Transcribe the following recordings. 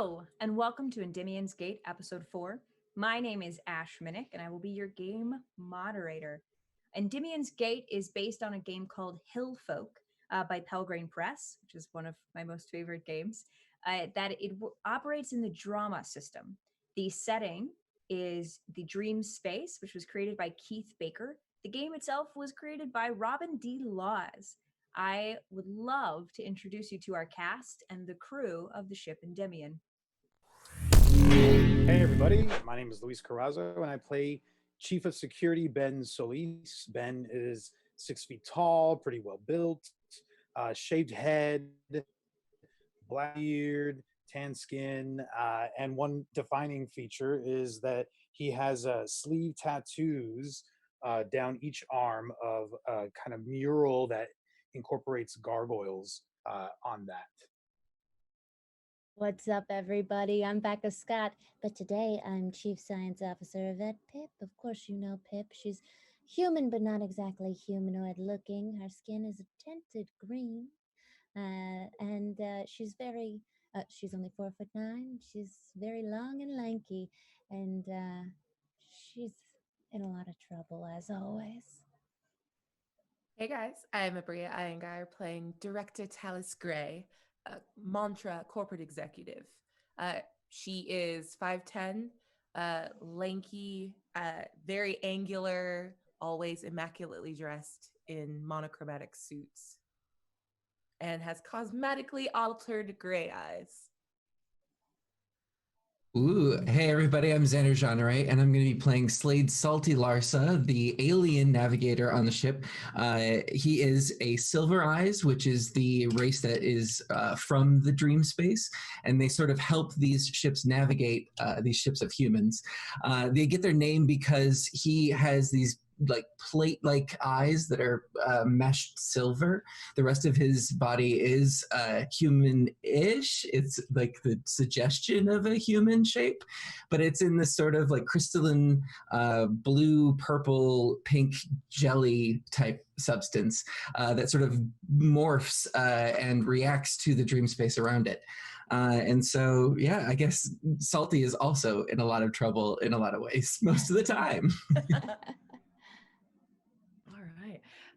Hello, and welcome to Endymion's Gate, Episode 4. My name is Ash Minnick, and I will be your game moderator. Endymion's Gate is based on a game called Hillfolk by Pelgrane Press, which is one of my most favorite games, operates in the drama system. The setting is the Dream Space, which was created by Keith Baker. The game itself was created by Robin D. Laws. I would love to introduce you to our cast and the crew of the ship Endymion. Hey everybody, my name is Luis Carazo and I play Chief of Security Ben Solis. Ben is 6 feet tall, pretty well built, shaved head, black beard, tan skin, and one defining feature is that he has sleeve tattoos down each arm of a kind of mural that incorporates gargoyles on that. What's up, everybody? I'm Becca Scott, but today I'm Chief Science Officer Yvette Pip. Of course, you know Pip. She's human, but not exactly humanoid looking. Her skin is a tinted green, and she's she's only 4'9". She's very long and lanky, and she's in a lot of trouble, as always. Hey guys, I'm Aabria Iyengar playing Director Tallis Gray, Mantra corporate executive. She is 5'10", lanky, very angular, always immaculately dressed in monochromatic suits, and has cosmetically altered gray eyes. Ooh, hey everybody, I'm Xander Jeanneret, and I'm going to be playing Slade Salty Larsa, the alien navigator on the ship. He is a Silver Eyes, which is the race that is from the dream space, and they sort of help these ships navigate these ships of humans. They get their name because he has these like plate-like eyes that are meshed silver. The rest of his body is human-ish. It's like the suggestion of a human shape, but it's in this sort of like crystalline blue, purple, pink jelly type substance that sort of morphs and reacts to the dream space around it. And so, yeah, I guess Salty is also in a lot of trouble in a lot of ways most of the time.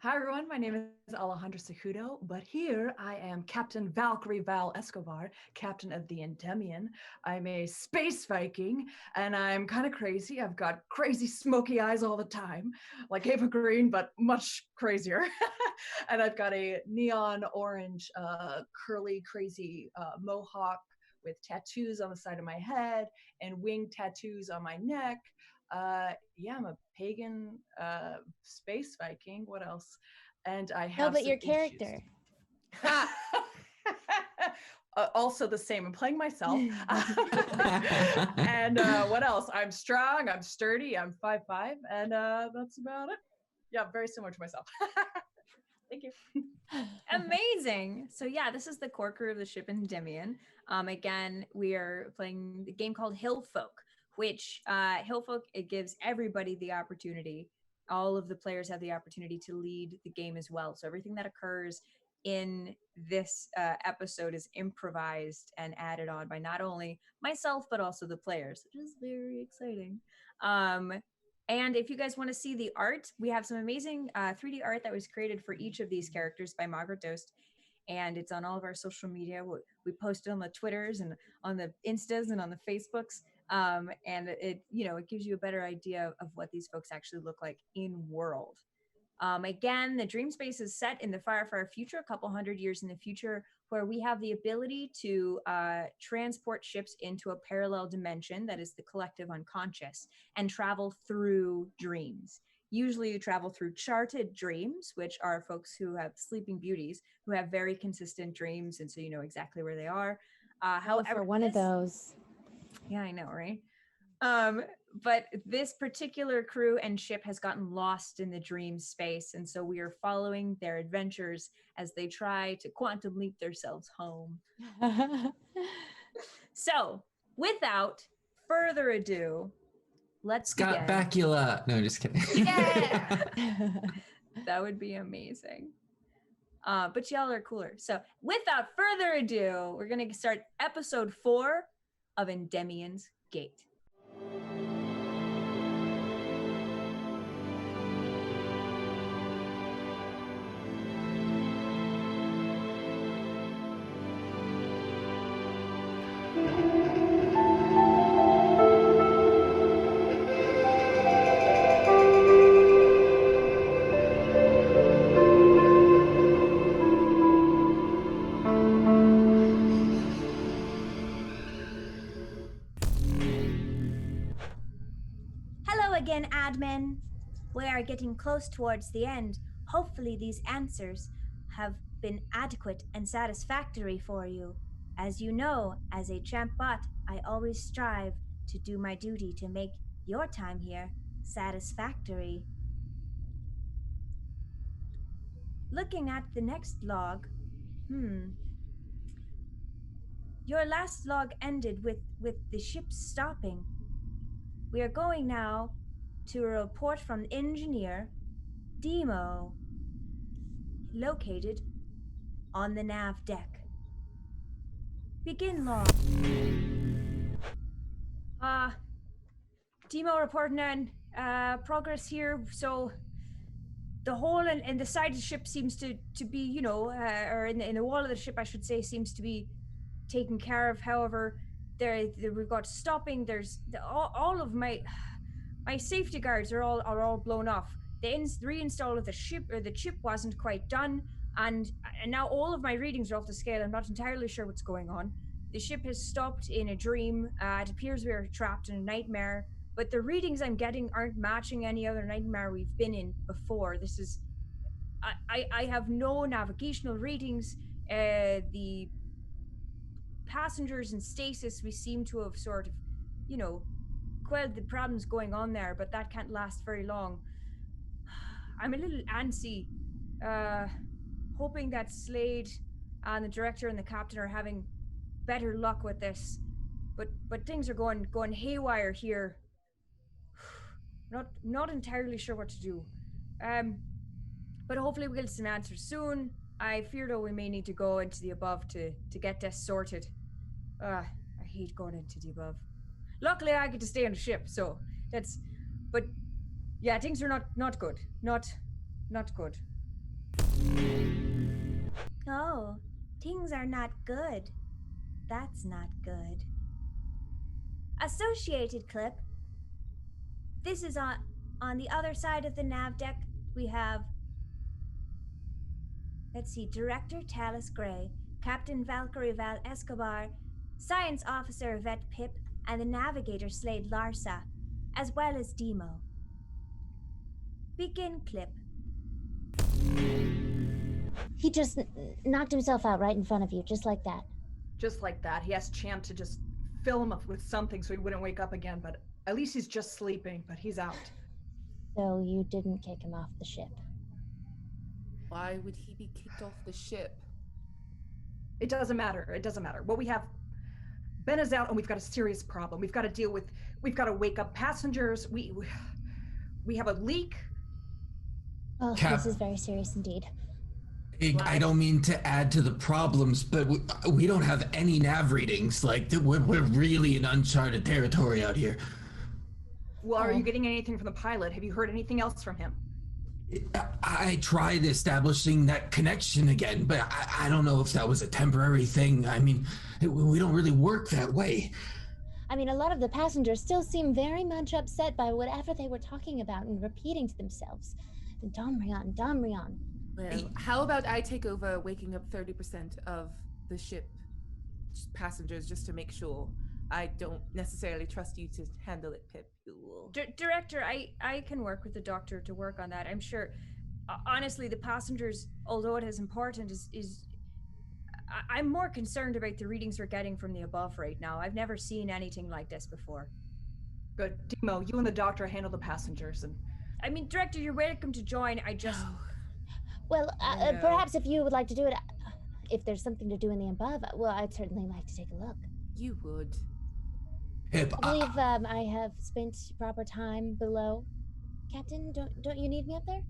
Hi everyone, my name is Alejandra Cejudo, but here I am Captain VALKYRIE Val Escobar, Captain of the Endymion. I'm a space Viking, and I'm kind of crazy. I've got crazy smoky eyes all the time, like Ava Green, but much crazier. And I've got a neon orange, curly, crazy mohawk with tattoos on the side of my head and wing tattoos on my neck. Yeah, I'm a pagan space Viking. What else? And I have but your character. Also the same. I'm playing myself. And what else? I'm strong. I'm sturdy. I'm 5'5", and that's about it. Yeah, very similar to myself. Thank you. Amazing. So yeah, this is the core crew of the ship Endymion. Again, we are playing the game called Hillfolk, which Hillfolk, it gives everybody the opportunity. All of the players have the opportunity to lead the game as well. So everything that occurs in this episode is improvised and added on by not only myself, but also the players, which is very exciting. And if you guys want to see the art, we have some amazing 3D art that was created for each of these characters by Margaret Dost. And it's on all of our social media. We post it on the Twitters and on the Instas and on the Facebooks. And it gives you a better idea of what these folks actually look like in world. Again, the dream space is set in the far future, a couple hundred years in the future, where we have the ability to transport ships into a parallel dimension that is the collective unconscious and travel through dreams. Usually you travel through charted dreams, which are folks who have sleeping beauties, who have very consistent dreams, and so you know exactly where they are. However, one of those. Yeah, I know, right? But this particular crew and ship has gotten lost in the dream space, and so we are following their adventures as they try to quantum leap themselves home. So, without further ado, let's Scott begin. Bakula. No, just kidding. Yeah! That would be amazing. But y'all are cooler. So, without further ado, we're going to start episode 4, of Endymion's Gate. Hello again, admin. We are getting close towards the end. Hopefully these answers have been adequate and satisfactory for you. As you know, as a C.H.A.M.P bot, I always strive to do my duty to make your time here satisfactory. Looking at the next log, your last log ended with the ship stopping. We are going now to a report from the engineer, Demo, located on the nav deck. Begin log. Demo reporting on progress here. So the hole in the side of the ship seems to be, or in the wall of the ship, I should say, seems to be taken care of. However, there we've got stopping. There's all of my safety guards are all blown off. The reinstall of the ship or the chip wasn't quite done, and now all of my readings are off the scale. I'm not entirely sure what's going on. The ship has stopped in a dream. It appears we are trapped in a nightmare, but the readings I'm getting aren't matching any other nightmare we've been in before. This is, I have no navigational readings. The passengers in stasis, we seem to have sort of, quelled the problems going on there, but that can't last very long. I'm a little antsy, hoping that Slade and the director and the captain are having better luck with this, but things are going haywire here. Not entirely sure what to do, but hopefully we'll get some answers soon. I fear though we may need to go into the above to get this sorted. I hate going into the above. Luckily I get to stay on the ship, so that's, but yeah, things are not good. Not good. Oh, things are not good. That's not good. Associated clip. This is on the other side of the nav deck. We have, let's see, Director Talis Gray, Captain VALKYRIE Val ESCOBAR, Science Officer Vet Pip, and the Navigator Slade Larsa, as well as Demo. Begin clip. He just knocked himself out right in front of you, just like that. Just like that. He asked C.H.A.M.P to just fill him up with something so he wouldn't wake up again, but at least he's just sleeping, but he's out. So you didn't kick him off the ship. Why would he be kicked off the ship? It doesn't matter. It doesn't matter. What we have, Ben is out and we've got a serious problem. We've got to deal with, we've got to wake up passengers. We have a leak. Oh, this is very serious indeed. I don't mean to add to the problems, but we don't have any nav readings. Like, we're really in uncharted territory out here. Well, are you getting anything from the pilot? Have you heard anything else from him? I tried establishing that connection again, but I don't know if that was a temporary thing. I mean, we don't really work that way. I mean, a lot of the passengers still seem very much upset by whatever they were talking about and repeating to themselves. Domrion. Well, how about I take over waking up 30% of the ship passengers just to make sure? I don't necessarily trust you to handle it, Pip. Director, I can work with the doctor to work on that. I'm sure. Honestly, the passengers, although it is important, is I'm more concerned about the readings we're getting from the above right now. I've never seen anything like this before. Good. Demo, you and the doctor handle the passengers. And I mean, Director, you're welcome to join. I just... Well, perhaps if you would like to do it, if there's something to do in the above, well, I'd certainly like to take a look. You would. I believe I have spent proper time below. Captain, don't you need me up there?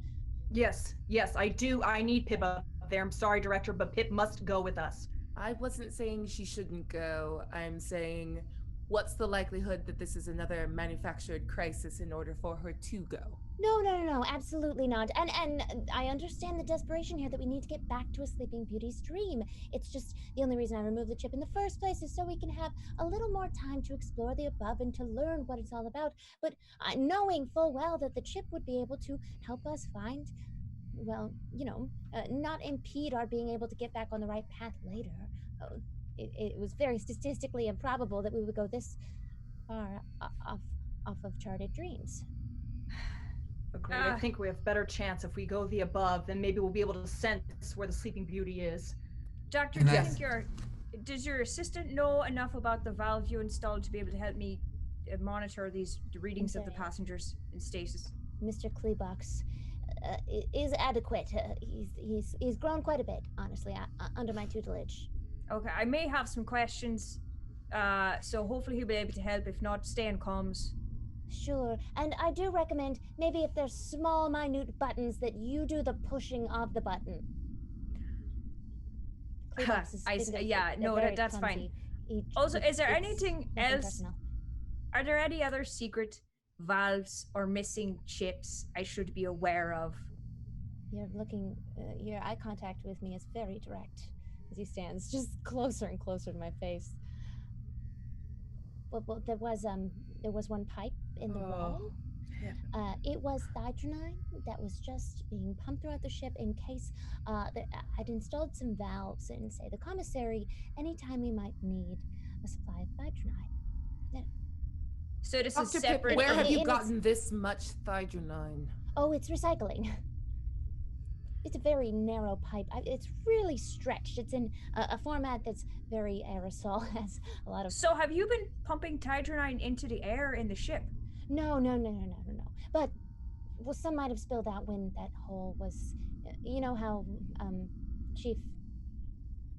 Yes, I do. I need Pip up there. I'm sorry, Director, but Pip must go with us. I wasn't saying she shouldn't go. I'm saying what's the likelihood that this is another manufactured crisis in order for her to go? No, absolutely not. And I understand the desperation here that we need to get back to a Sleeping Beauty's dream. It's just the only reason I removed the chip in the first place is so we can have a little more time to explore the above and to learn what it's all about. But knowing full well that the chip would be able to help us find, well, not impede our being able to get back on the right path later. It was very statistically improbable that we would go this far off of charted dreams. Agreed. I think we have better chance if we go the above, then maybe we'll be able to sense where the Sleeping Beauty is. Doctor, do you think does your assistant know enough about the valve you installed to be able to help me monitor the readings of the passengers in stasis? Mr. Kleebox is adequate. He's grown quite a bit, honestly, under my tutelage. Okay, I may have some questions, so hopefully he'll be able to help. If not, stay in comms. Sure, and I do recommend maybe if there's small, minute buttons that you do the pushing of the button. That's fine. Also, is there anything else? Personal. Are there any other secret valves or missing chips I should be aware of? Your eye contact with me is very direct as he stands just closer and closer to my face. Well, there was one pipe in the wall. Yeah. It was thydronine that was just being pumped throughout the ship in case I'd installed some valves in, say, the commissary anytime we might need a supply of thydronine. Yeah. So this Dr. is separate. Pip, where have you gotten this much thydronine? Oh, it's recycling. It's a very narrow pipe. It's really stretched. It's in a format that's very aerosol, has a lot of... So have you been pumping thydronine into the air in the ship? No. But, well, some might have spilled out when that hole was... You know how Chief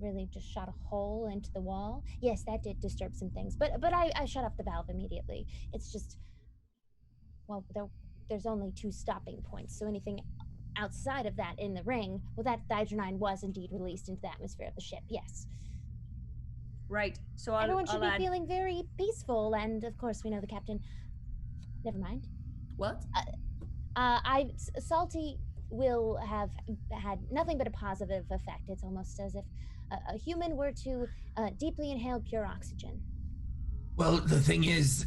really just shot a hole into the wall? Yes, that did disturb some things. But I shut off the valve immediately. It's just... Well, there's only 2 stopping points, so anything outside of that in the ring, well, that thydronine was indeed released into the atmosphere of the ship, yes. Right, so everyone should be feeling very peaceful, and of course we know the captain... Never mind. What? Salty will have had nothing but a positive effect. It's almost as if a human were to deeply inhale pure oxygen. Well, the thing is,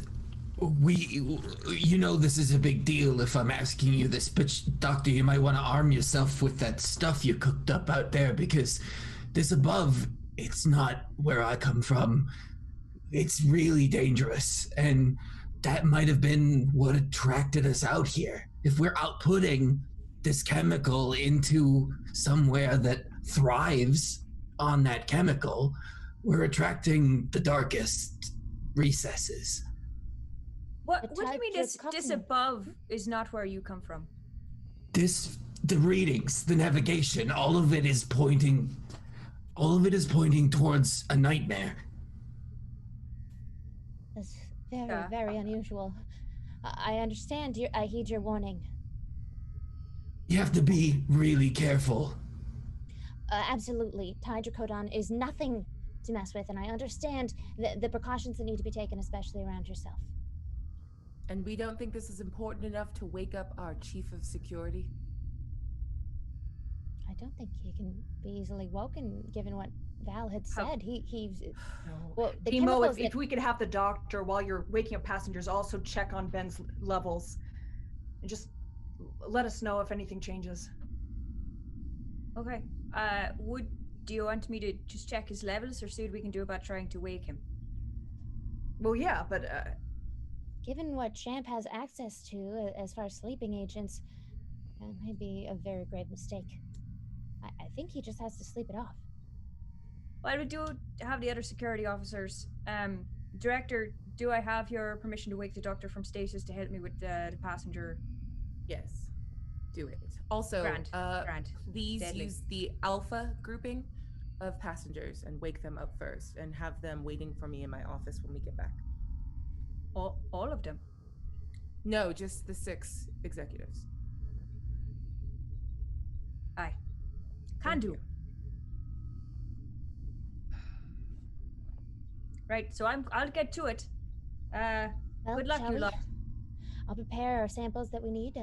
this is a big deal if I'm asking you this, but Doctor, you might want to arm yourself with that stuff you cooked up out there, because this above, it's not where I come from. It's really dangerous, and that might have been what attracted us out here. If we're outputting this chemical into somewhere that thrives on that chemical, we're attracting the darkest recesses. What do you mean this above is not where you come from? The readings, the navigation, all of it is pointing towards a nightmare. That's very unusual. I understand. I heed your warning. You have to be really careful. Absolutely. Hydrocodone is nothing to mess with, and I understand the precautions that need to be taken, especially around yourself. And we don't think this is important enough to wake up our chief of security? I don't think he can be easily woken, given what Val had said. He's well, Emo, if we could have the doctor, while you're waking up passengers, also check on Ben's levels. And just let us know if anything changes. Okay. Do you want me to just check his levels, or see what we can do about trying to wake him? Well, yeah, but... given what C.H.A.M.P has access to as far as sleeping agents, that might be a very grave mistake. I think he just has to sleep it off. Well, we do have the other security officers. Director, do I have your permission to wake the doctor from stasis to help me with the passenger? Yes, do it. Also, Grand. Please Deadly. use the alpha grouping of passengers and wake them up first, and have them waiting for me in my office when we get back. All of them? No, just the 6 executives. Aye. Can do. Right, so I'll get to it. Well, good luck, shall you we? lot. I'll prepare our samples that we need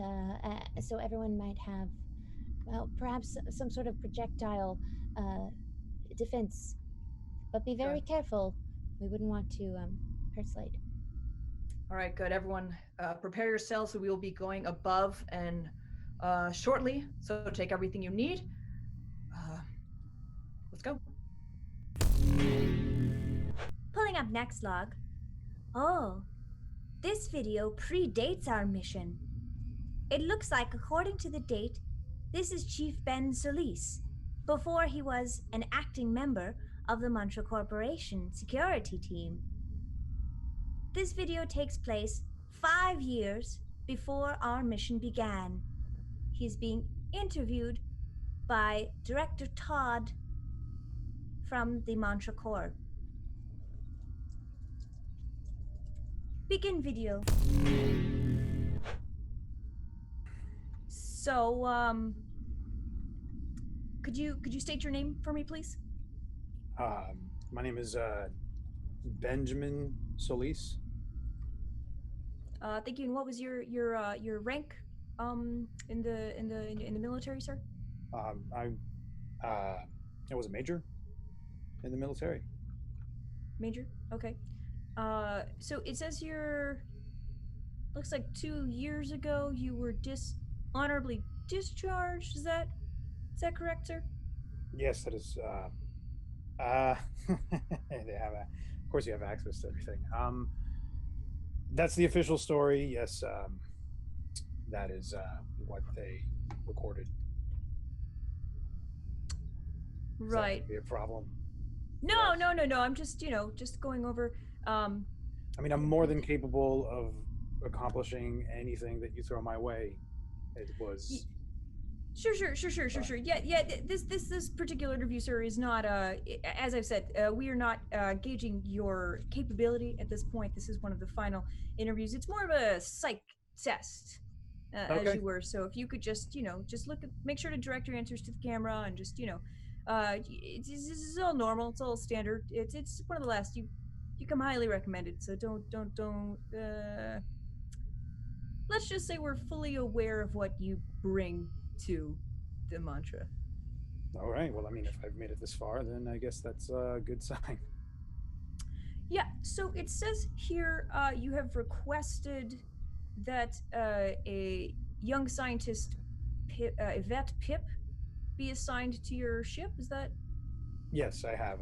so everyone might have, well, perhaps some sort of projectile defense. But be very careful. We wouldn't want to hurt Slade. All right, good. Everyone, prepare yourselves. We will be going above and shortly. So take everything you need. Let's go. Pulling up next log. Oh, this video predates our mission. It looks like, according to the date, this is Chief Ben Solis, before he was an acting member of the Mantra Corporation security team. This video takes place 5 years before our mission began. He's being interviewed by Director Todd from the Mantra Corps. Begin video. So, could you state your name for me, please? My name is Benjamin Solis. Thank you. And what was your rank in the military, sir? I was a major in the military. Major? Okay. So it says here, looks like 2 years ago you were dishonorably discharged. Is that correct, sir? Yes, that is. They have of course, you have access to everything. That's the official story. Yes, that is what they recorded. Right. Is that be a problem? No. I'm just just going over. I mean, I'm more than capable of accomplishing anything that you throw my way. It was. Sure. Yeah. This particular interview, sir, is not. As I've said, we are not gauging your capability at this point. This is one of the final interviews. It's more of a psych test, as you were. So if you could just look, make sure to direct your answers to the camera, and just this is all normal. It's all standard. It's one of the last. You come highly recommended. So don't. Let's just say we're fully aware of what you bring to the mantra. All right. Well, I mean, if I've made it this far, then I guess that's a good sign. Yeah. So it says here you have requested that a young scientist, Yvette Pip, be assigned to your ship. Is that? Yes, I have.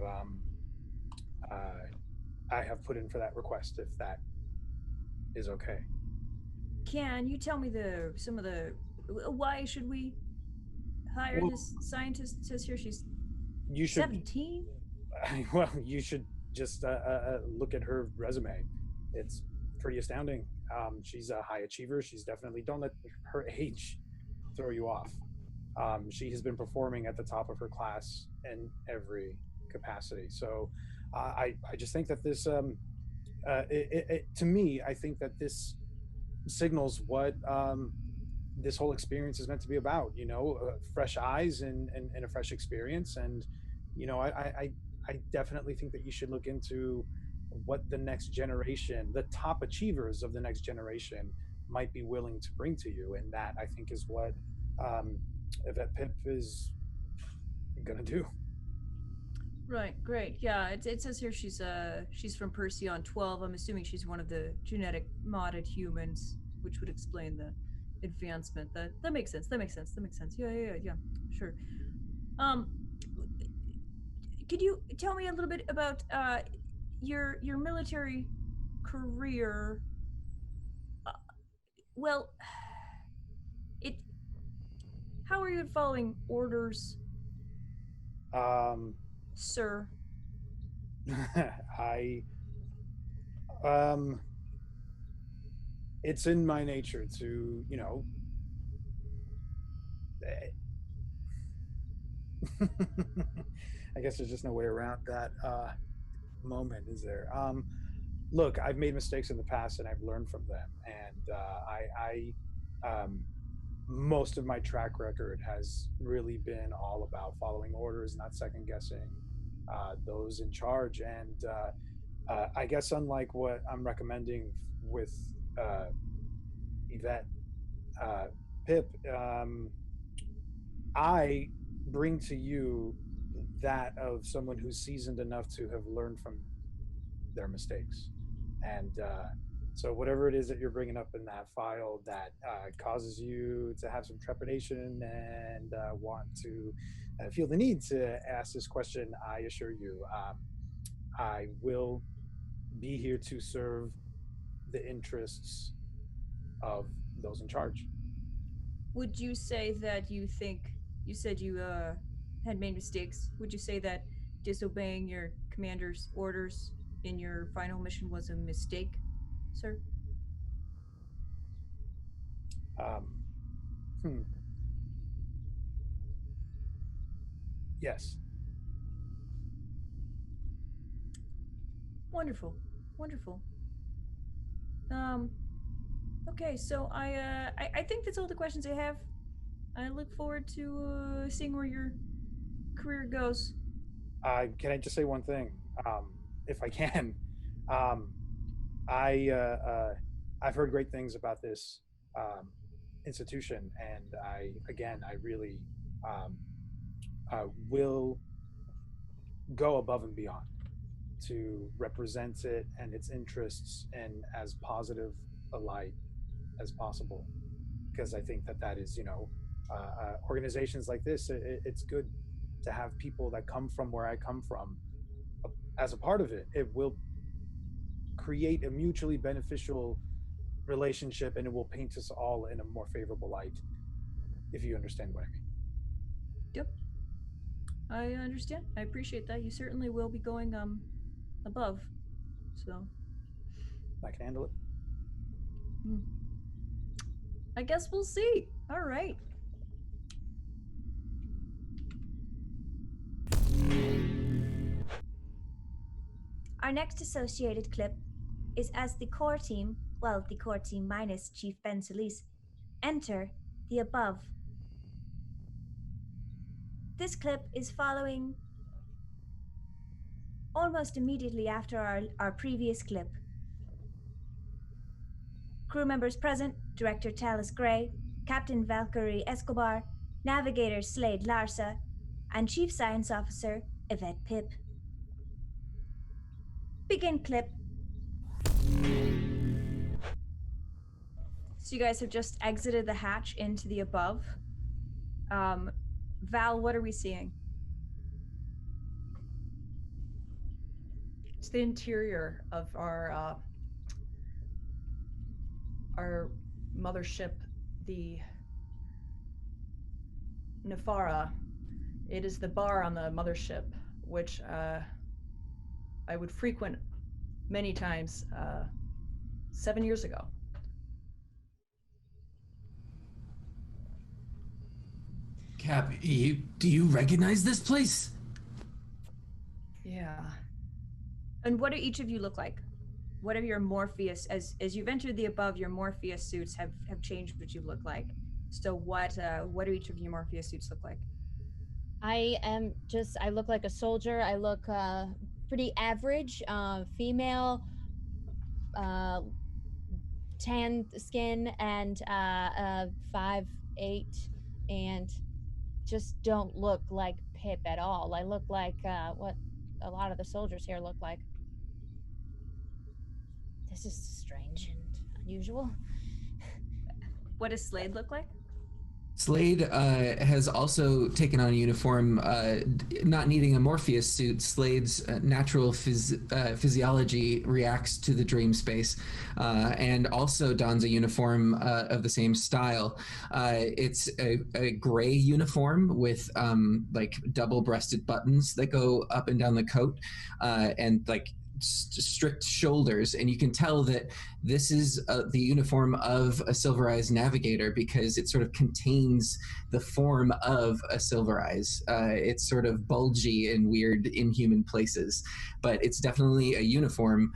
I have put in for that request. If that is okay. Can you tell me some of the why should we hire this scientist? It says here she's 17. Well, you should just look at her resume. It's pretty astounding. She's a high achiever. She's definitely, don't let her age throw you off. She has been performing at the top of her class in every capacity. So I just think that this, to me, I think that this signals what this whole experience is meant to be about, fresh eyes and a fresh experience. And, I definitely think that you should look into what the next generation, the top achievers of the next generation might be willing to bring to you. And that, I think, is what Yvette Pip is going to do. Right, great. Yeah, it says here she's from Perseon 12. I'm assuming she's one of the genetic modded humans, which would explain the advancement. That makes sense. Yeah, sure. Could you tell me a little bit about your military career? Well, how are you following orders, sir? It's in my nature to, I guess there's just no way around that moment, is there? Look, I've made mistakes in the past and I've learned from them. And most of my track record has really been all about following orders, not second guessing those in charge. And I guess unlike what I'm recommending with Yvette, Pip, I bring to you that of someone who's seasoned enough to have learned from their mistakes. And so whatever it is that you're bringing up in that file that causes you to have some trepidation and want to feel the need to ask this question, I assure you, I will be here to serve the interests of those in charge. Would you say that you said you had made mistakes? Would you say that disobeying your commander's orders in your final mission was a mistake, sir? Yes. Wonderful, wonderful. Okay, so I think that's all the questions I have. I look forward to seeing where your career goes. Can I just say one thing, if I can? I've heard great things about this institution, and I really will go above and beyond to represent it and its interests in as positive a light as possible, because I think that is, organizations like this, it's good to have people that come from where I come from as a part of it. It will create a mutually beneficial relationship, and it will paint us all in a more favorable light, if you understand what I mean. Yep, I understand. I appreciate that. You certainly will be going above, so I can handle it. I guess we'll see. All right. Our next associated clip is as the core team, well, the core team minus Chief Ben Solis, enter the above. This clip is following almost immediately after our previous clip. Crew members present: Director Talis Gray, Captain VALKYRIE ESCOBAR, Navigator Slade Larsa, and Chief Science Officer Yvette Pip. Begin clip. So you guys have just exited the hatch into the above. Val, what are we seeing? It's the interior of our mothership, the Nefara. It is the bar on the mothership, which I would frequent many times 7 years ago. Cap, do you recognize this place? Yeah. And what do each of you look like? What are your Morpheus, as you've entered the above, your Morpheus suits have changed what you look like. So what do each of your Morpheus suits look like? I look like a soldier. I look pretty average, female, tan skin, and 5'8", and just don't look like Pip at all. I look like what a lot of the soldiers here look like. This is strange and unusual. What does Slade look like? Slade has also taken on a uniform, not needing a Morpheus suit. Slade's natural physiology reacts to the dream space, and also dons a uniform of the same style. It's a gray uniform with like double-breasted buttons that go up and down the coat, and like strict shoulders, and you can tell that this is the uniform of a Silver Eyes navigator because it sort of contains the form of a Silver Eyes. It's sort of bulgy in weird inhuman places, but it's definitely a uniform,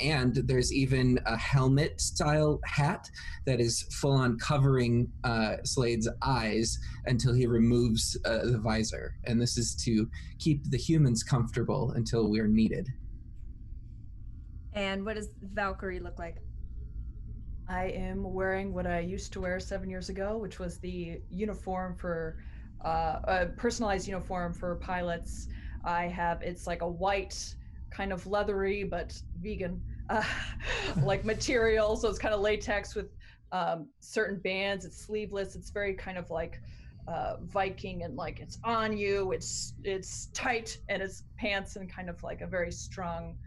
and there's even a helmet style hat that is full on covering Slade's eyes until he removes the visor, and this is to keep the humans comfortable until we're needed. And what does Valkyrie look like? I am wearing what I used to wear 7 years ago, which was the uniform for a personalized uniform for pilots. It's like a white, kind of leathery but vegan like material. So it's kind of latex with certain bands. It's sleeveless. It's very kind of like Viking, and like it's on you. It's tight, and it's pants and kind of like a very strong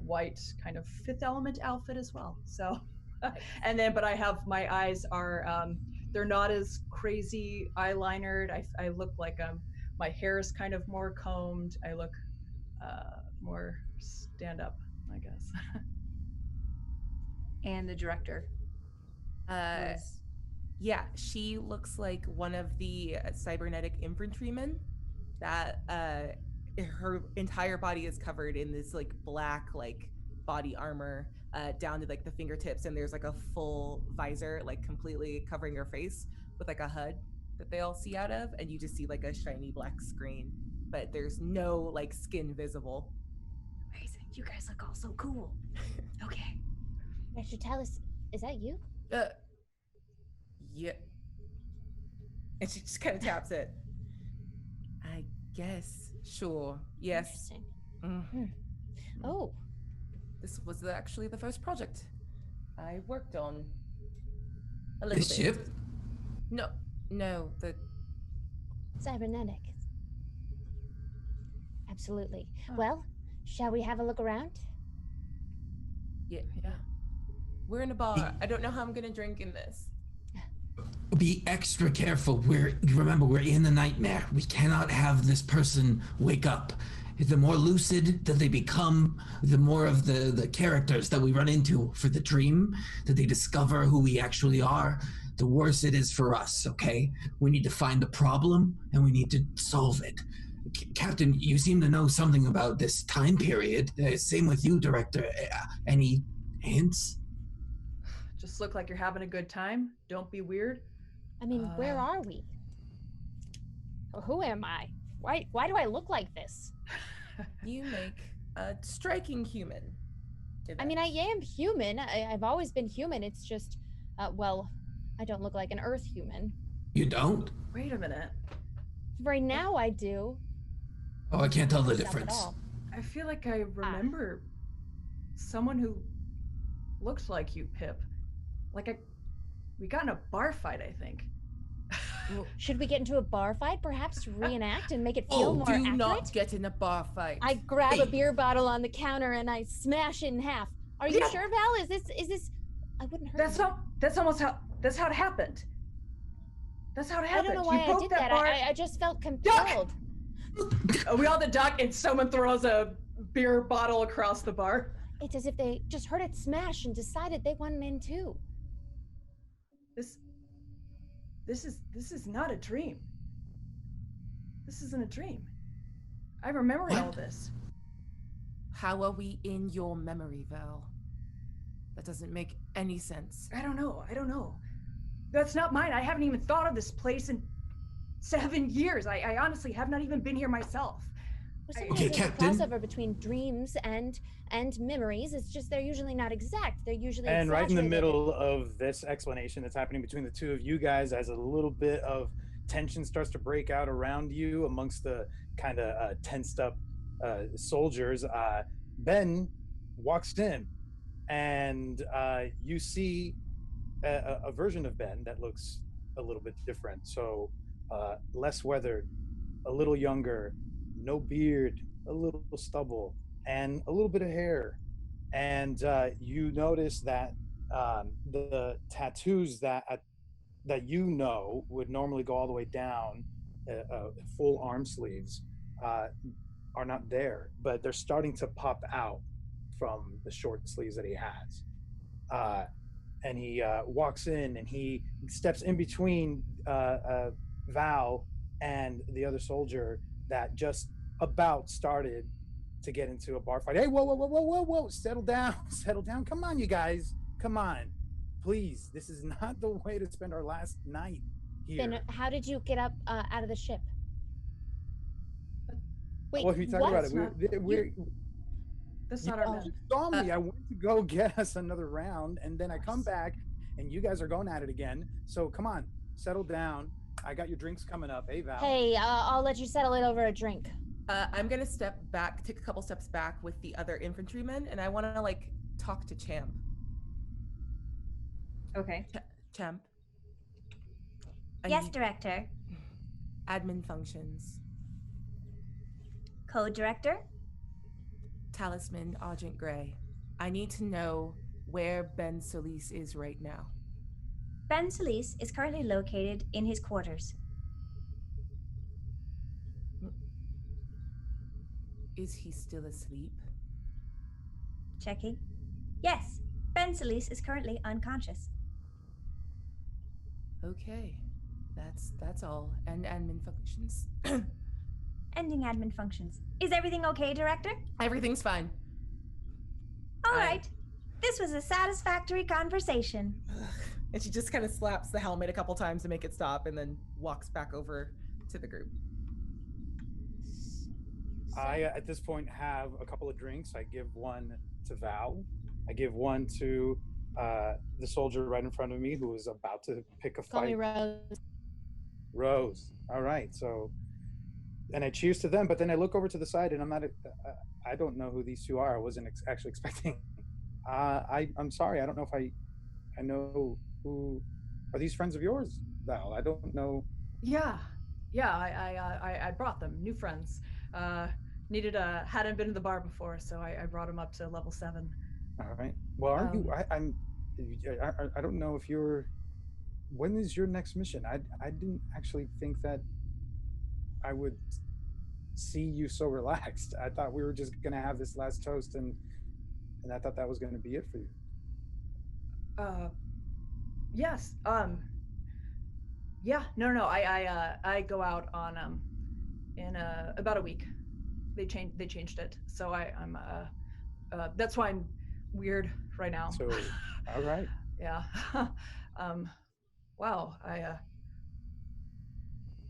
white kind of Fifth Element outfit as well. So. And then, but I have, my eyes are, they're not as crazy eyelinered. I look like my hair is kind of more combed. I look more stand up, I guess. And the director. Yeah, she looks like one of the cybernetic infantrymen that her entire body is covered in this like black like body armor down to like the fingertips, and there's like a full visor like completely covering her face with like a HUD that they all see out of, and you just see like a shiny black screen, but there's no like skin visible. Amazing. You guys look all so cool. Okay. I should tell us, is that you? Yeah. And she just kind of taps it. I guess. Sure. Yes. Interesting. Mm. Oh. This was actually the first project I worked on. A The little bit. ship? No, the... Cybernetic. Absolutely. Oh. Well, shall we have a look around? Yeah. We're in a bar. I don't know how I'm gonna drink in this. Be extra careful. Remember, we're in a nightmare. We cannot have this person wake up. The more lucid that they become, the more of the characters that we run into for the dream, that they discover who we actually are, the worse it is for us, okay? We need to find the problem, and we need to solve it. Captain, you seem to know something about this time period. Same with you, Director. Any hints? Just look like you're having a good time. Don't be weird. I mean, where are we? Who am I? Why do I look like this? You make a striking human. I mean, I am human. I've always been human. It's just, well, I don't look like an Earth human. You don't? Wait a minute. Right now I do. Oh, I can't tell the Not at difference. all. I feel like I remember someone who looks like you, Pip. We got in a bar fight, I think. Should we get into a bar fight, perhaps, to reenact and make it feel more do accurate? not get in a bar fight. I grab a beer bottle on the counter and I smash it in half. Are you sure, Val? Is this? I wouldn't hurt you. That's how it happened. That's how it happened. I don't know why I did that. I just felt compelled. We all the duck, and someone throws a beer bottle across the bar. It's as if they just heard it smash and decided they wanted in too. This is not a dream. This isn't a dream. I remember all this. How are we in your memory, Val? That doesn't make any sense. I don't know. That's not mine. I haven't even thought of this place in 7 years. I honestly have not even been here myself. Well, sometimes Okay, there's Captain. a crossover between dreams and memories. It's just they're usually not exact. They're usually And right in the exaggerated. middle of this explanation that's happening between the two of you guys, as a little bit of tension starts to break out around you amongst the kind of tensed up soldiers, Ben walks in, and you see a version of Ben that looks a little bit different. So less weathered, a little younger, no beard, a little stubble, and a little bit of hair. And you notice that the tattoos that you know would normally go all the way down, full arm sleeves, are not there, but they're starting to pop out from the short sleeves that he has. And he walks in, and he steps in between Val and the other soldier that just about started to get into a bar fight. Hey, whoa, settle down. Come on, you guys. Come on. Please, this is not the way to spend our last night here. Then how did you get up out of the ship? Wait, Well, if you talk what? about it, That's not our You men. saw me. I went to go get us another round, and then I come back, and you guys are going at it again. So come on, settle down. I got your drinks coming up. Hey, Val. Hey, I'll let you settle it over a drink. I'm gonna step back, take a couple steps back with the other infantrymen, and I want to like talk to C.H.A.M.P. Okay. C.H.A.M.P. Yes, Director. Admin functions. Code Director. Talisman, Agent Gray. I need to know where Ben Solis is right now. Ben Solis is currently located in his quarters. Is he still asleep? Checking. Yes, Ben Solis is currently unconscious. Okay, that's all. And admin functions. Ending admin functions. Is everything okay, Director? Everything's fine. All right. This was a satisfactory conversation. And she just kind of slaps the helmet a couple times to make it stop, and then walks back over to the group. I, at this point, have a couple of drinks. I give one to Val. I give one to the soldier right in front of me who is about to pick a fight. Call me Rose. Rose. All right. So, and I cheers to them, but then I look over to the side, and I'm not. I don't know who these two are. I wasn't actually expecting. I'm sorry. I don't know if I know who. Are these friends of yours, Val? I don't know. Yeah, I brought them, new friends. Hadn't been to the bar before, so I brought them up to level 7. All right. Well, aren't you? I don't know if you're. When is your next mission? I didn't actually think that I would see you so relaxed. I thought we were just gonna have this last toast, and I thought that was gonna be it for you. Yes. Yeah. No. I go out on in about a week. They changed it, so I'm that's why I'm weird right now. So, all right. Yeah. Wow.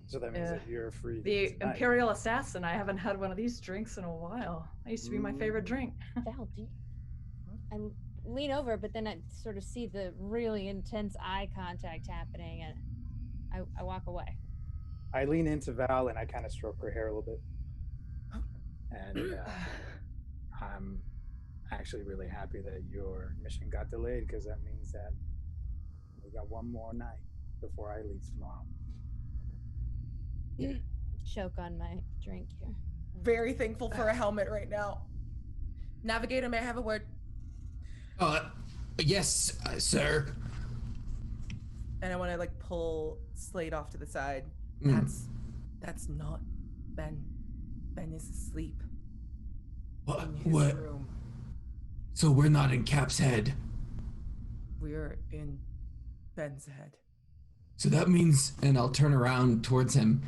So that means that you're free. The tonight. Imperial Assassin. I haven't had one of these drinks in a while. That used to be my favorite drink. Val, I lean over, but then I sort of see the really intense eye contact happening, and I walk away. I lean into Val and I kind of stroke her hair a little bit. And I'm actually really happy that your mission got delayed, because that means that we got one more night before I leave tomorrow. Choke on my drink here. Very thankful for a helmet right now. Navigator, may I have a word? Yes, sir. And I want to like pull Slade off to the side. That's not Ben. Ben is asleep. In his What? room. So we're not in Cap's head. We're in Ben's head. So that means, and I'll turn around towards him,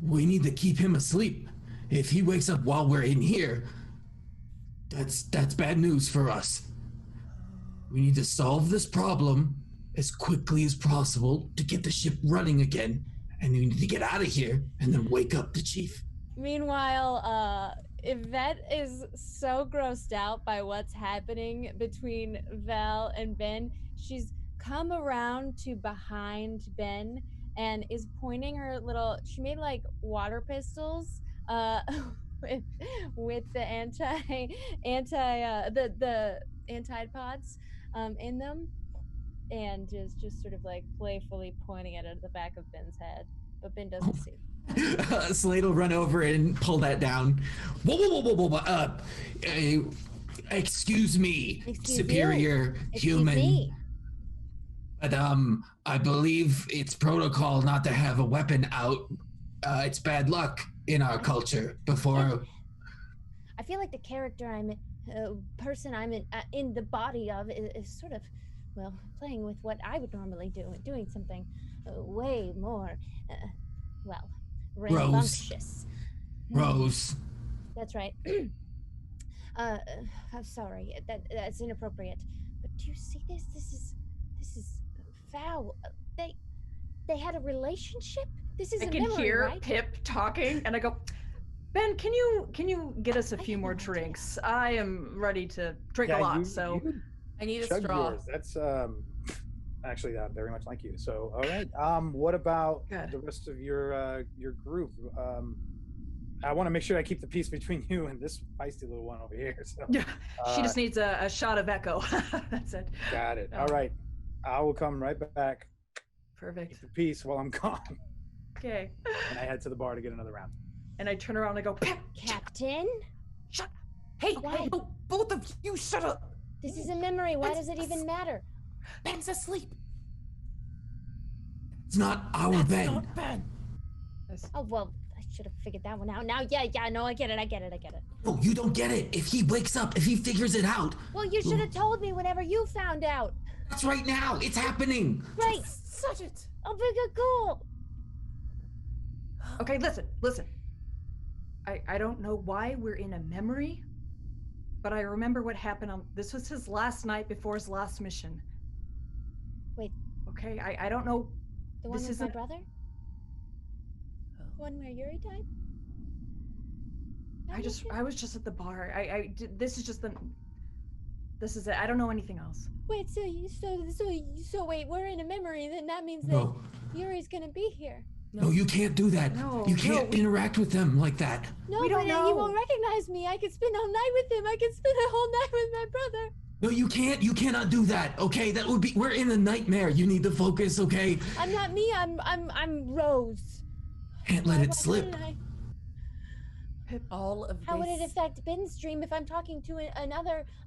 we need to keep him asleep. If he wakes up while we're in here, that's bad news for us. We need to solve this problem as quickly as possible to get the ship running again, and we need to get out of here and then wake up the chief. Meanwhile, Yvette is so grossed out by what's happening between Val and Ben. She's come around to behind Ben and is pointing her little, she made like water pistols with the the antipods in them, and just sort of like playfully pointing it at the back of Ben's head, but Ben doesn't see. Slade will run over and pull that down. Whoa. Excuse me, superior human. Me. But I believe it's protocol not to have a weapon out. It's bad luck in our culture. Before, I feel like the character person I'm in the body of is sort of, well, playing with what I would normally do, doing something way more, well, rambunctious. Rose. That's right. I'm sorry. That's inappropriate. But do you see this? This is foul. They had a relationship. This is I a can memory, hear right? Pip talking, and I go, Ben, can you get us a few more drinks? I am ready to drink a lot. So I need a chug straw. yours. That's actually very much like you. So all right. What about the rest of your group? I want to make sure I keep the peace between you and this feisty little one over here. So yeah, she just needs a shot of echo. That's it. Got it. All right. I will come right back. Perfect. Keep the peace while I'm gone. Okay. And I head to the bar to get another round. And I turn around and I go, Captain? Shut. Hey, no, both of you, shut up. This is a memory. Why does it even matter? Ben's asleep. It's not our Ben. Not Ben. Oh, well, I should have figured that one out. Now, yeah, no, I get it. No, you don't get it. If he wakes up, if he figures it out. Well, you should have told me whenever you found out. That's right now. It's happening. Right. Such it. Oh, big cool. okay, listen. I don't know why we're in a memory, but I remember what happened on, this was his last night before his last mission. Wait. Okay, I don't know. The one with my brother? The one where Yuri died? I was just at the bar. This is it. I don't know anything else. Wait, so wait, we're in a memory, then that means that Yuri's gonna be here. No, you can't do that. You can't interact with them like that. No, but he won't recognize me. I could spend all night with him. I could spend a whole night with my brother. No, you can't. You cannot do that. Okay, that would be. We're in a nightmare. You need to focus. Okay. I'm not me. I'm Rose. Can't let it slip. All of How would it affect Ben's dream if I'm talking to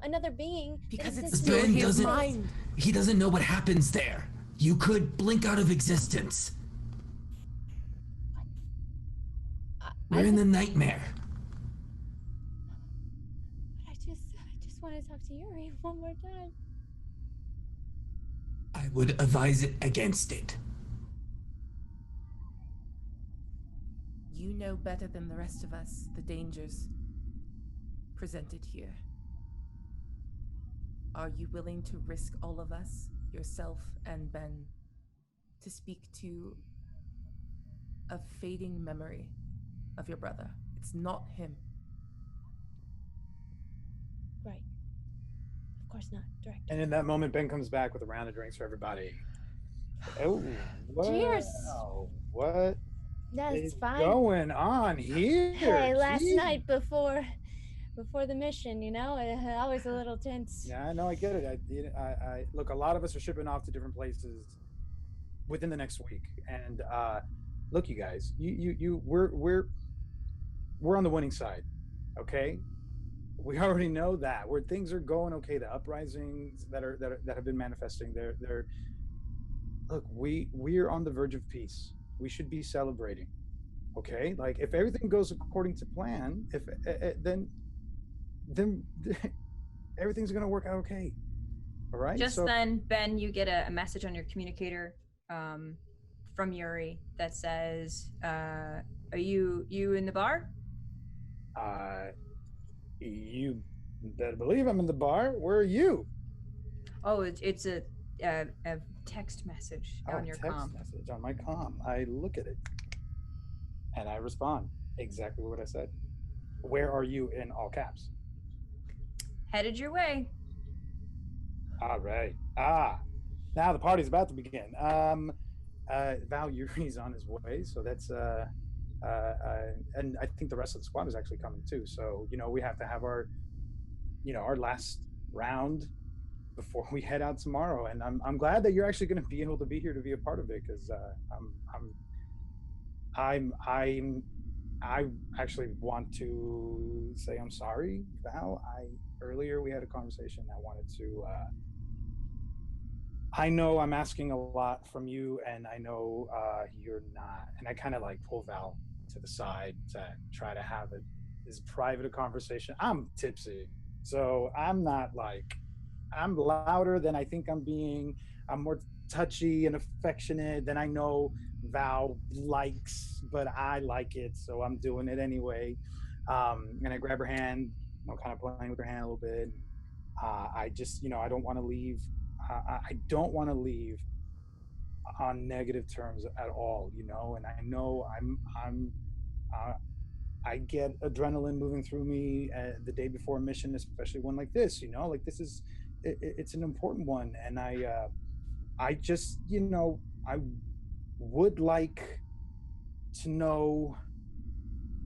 another being? Because it's Ben his doesn't. mind. He doesn't know what happens there. You could blink out of existence. We're in the nightmare. I just want to talk to Yuri one more time. I would advise it against it. You know better than the rest of us the dangers presented here. Are you willing to risk all of us, yourself and Ben, to speak to a fading memory of your brother? It's not him. Right. Of course not, Director. And in that moment, Ben comes back with a round of drinks for everybody. Oh, wow. Cheers. What That's is fine. going on here? Hey, last Jeez. night before the mission, always a little tense. Yeah, I know, I get it. I look, a lot of us are shipping off to different places within the next week, and look, you guys, we're on the winning side, okay? We already know that where things are going okay. The uprisings that have been manifesting, they're look, we're on the verge of peace. We should be celebrating, okay? Like if everything goes according to plan, then everything's gonna work out okay. All right. Just then, Ben, you get a message on your communicator from Yuri that says, "Are you in the bar?" You better believe I'm in the bar. Where are you? Oh, it's a text message on your text comm. message on my comm. I look at it and I respond exactly what I said. Where are you in all caps? Headed your way. All right. Now the party's about to begin. Val Yuri's on his way, so that's and I think the rest of the squad is actually coming too. So we have to have our last round before we head out tomorrow. And I'm glad that you're actually going to be able to be here to be a part of it, because I actually want to say I'm sorry, Val. Earlier we had a conversation. I wanted to. I know I'm asking a lot from you, and I know you're not. And I kind of pull Val to the side to try to have as private a conversation. I'm tipsy, so I'm not I'm louder than I think I'm being. I'm more touchy and affectionate than I know Val likes, but I like it, so I'm doing it anyway. And I grab her hand, kind of playing with her hand a little bit. I just, I don't want to leave. I don't want to leave on negative terms at all, and I know I get adrenaline moving through me the day before a mission, especially one like this. Like this is it's an important one, and I just I would like to know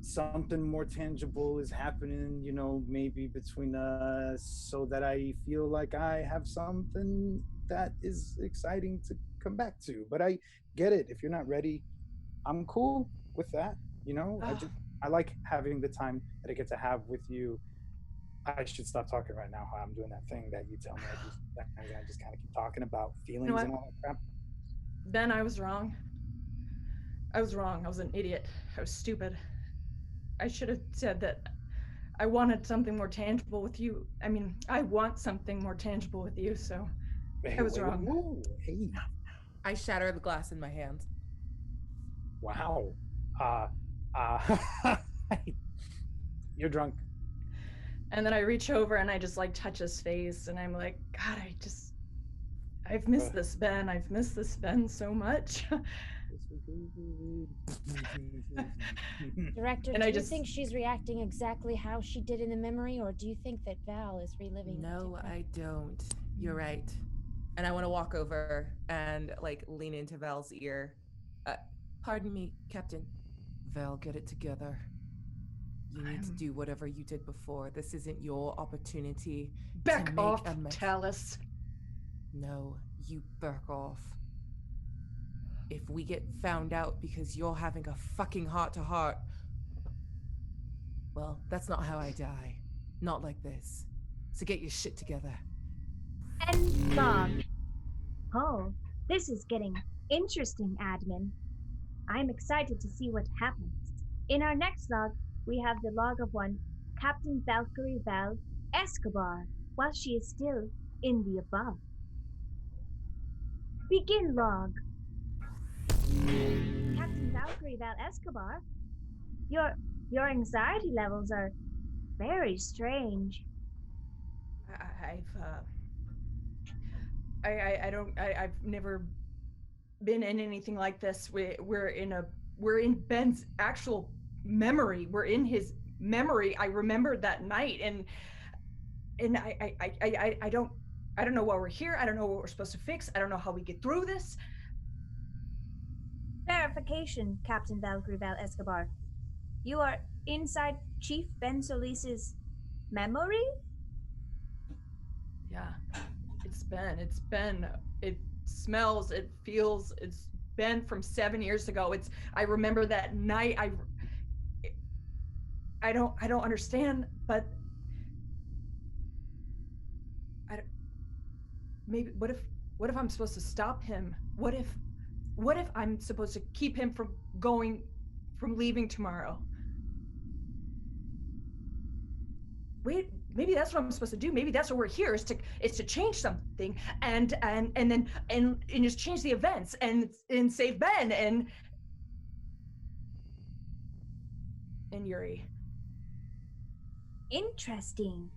something more tangible is happening, maybe between us, so that I feel like I have something that is exciting to come back to. But I get it. If you're not ready, I'm cool with that. I like having the time that I get to have with you. I should stop talking right now. I'm doing that thing that you tell me I do sometimes, and I just kind of keep talking about feelings and all that crap. Ben, I was wrong. I was wrong. I was an idiot. I was stupid. I should have said that I wanted something more tangible with you. I mean, I want something more tangible with you, so I was wrong. Whoa, hey. I shatter the glass in my hand. Wow. You're drunk. And then I reach over and I just like touch his face, and I'm like, God, I've missed this Ben. I've missed this Ben so much. Director, And do I you just think she's reacting exactly how she did in the memory, or do you think that Val is reliving? No, I don't. You're right. And I want to walk over and like lean into Val's ear. Pardon me, Captain. Val, get it together. You need to do whatever you did before. This isn't your opportunity. Back off, Talus. No, you back off. If we get found out because you're having a fucking heart-to-heart, well, that's not how I die. Not like this. So get your shit together. And log. Oh, this is getting interesting, admin. I'm excited to see what happens. In our next log, we have the log of one Captain VALKYRIE Val Escobar, while she is still in the above. Begin log. Captain VALKYRIE Val Escobar, your anxiety levels are very strange. I've never been in anything like this. We're in Ben's actual memory. We're in his memory. I remember that night, and I don't know why we're here. I don't know what we're supposed to fix. I don't know how we get through this. Verification, Captain VALKYRIE Val Escobar. You are inside Chief Ben Solis's memory? Yeah, it's Ben. It smells, it feels, it's Ben from 7 years ago. I remember that night. I don't understand, but maybe what if I'm supposed to stop him? What if I'm supposed to keep him from leaving tomorrow? Wait, maybe that's what I'm supposed to do. Maybe that's what we're here is to change something and just change the events and save Ben and Yuri. Interesting.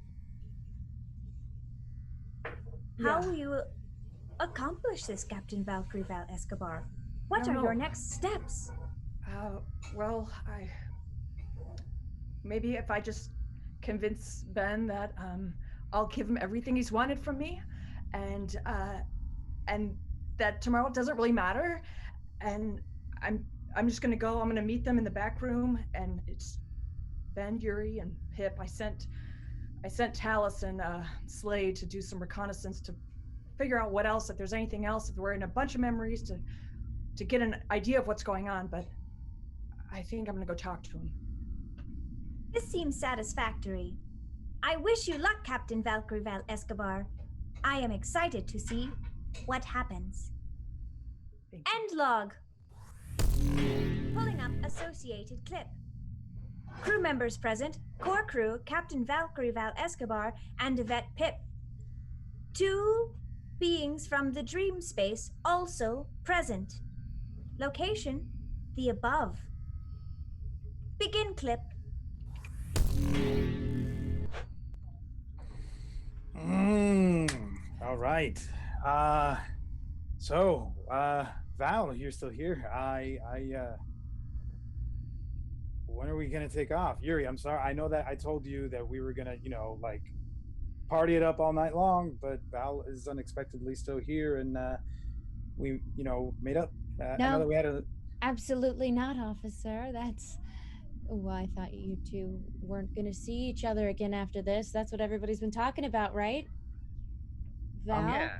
How will you accomplish this, Captain VALKYRIE Val Escobar? What are your next steps? Well, maybe if I just convince Ben that I'll give him everything he's wanted from me, and that tomorrow doesn't really matter, and I'm just gonna go. I'm gonna meet them in the back room, and it's Ben, Yuri, and Pip. I sent Talus and Slade to do some reconnaissance to figure out what else, if there's anything else, if we're in a bunch of memories to get an idea of what's going on. But I think I'm gonna go talk to him. This seems satisfactory. I wish you luck, Captain VALKYRIE Val Escobar. I am excited to see what happens. End log. Pulling up associated clip. Crew members present: core crew, Captain VALKYRIE Val Escobar, and Yvette Pip. 2 beings from the dream space also present. Location: the above. Begin clip. All right. Val, you're still here. when are we gonna take off? Yuri, I'm sorry. I know that I told you that we were gonna, like party it up all night long, but Val is unexpectedly still here, and we, made up. I know No. that we had a. Absolutely not, officer. That's. Oh, I thought you two weren't going to see each other again after this. That's what everybody's been talking about, right? Val? Yeah.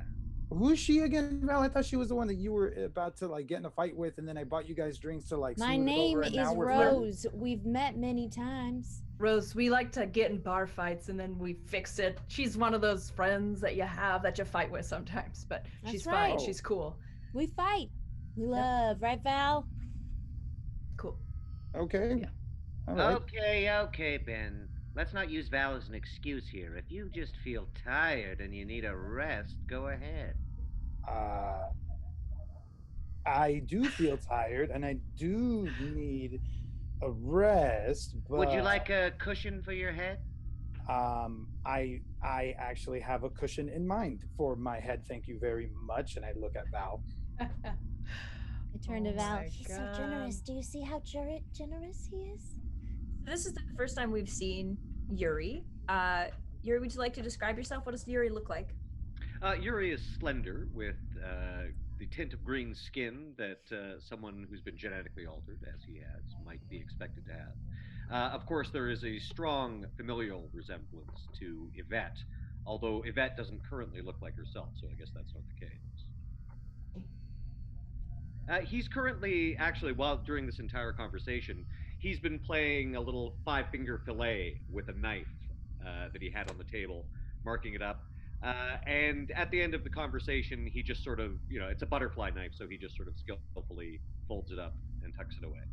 Who's she again, Val? I thought she was the one that you were about to like get in a fight with, and then I bought you guys drinks to like. My smooth it name over, and now is we're friends? Rose. We've met many times. Rose, we like to get in bar fights and then we fix it. She's one of those friends that you have that you fight with sometimes, but she's That's right. fine. She's cool. We fight. We love, right, Val? Cool. Okay. Yeah. All right. Okay, Ben. Let's not use Val as an excuse here. If you just feel tired and you need a rest, go ahead. I do feel tired, and I do need a rest. But Would you like a cushion for your head? I actually have a cushion in mind for my head. Thank you very much. And I look at Val. I turn to Oh Val. my He's so God. generous. Do you see how generous he is? This is the first time we've seen Yuri. Yuri, would you like to describe yourself? What does Yuri look like? Yuri is slender with the tint of green skin that someone who's been genetically altered, as he has, might be expected to have. Of course, there is a strong familial resemblance to Yvette, although Yvette doesn't currently look like herself, so I guess that's not the case. He's currently, actually, during this entire conversation, he's been playing a little 5-finger fillet with a knife that he had on the table, marking it up. And at the end of the conversation, he just sort of, it's a butterfly knife, so he just sort of skillfully folds it up and tucks it away.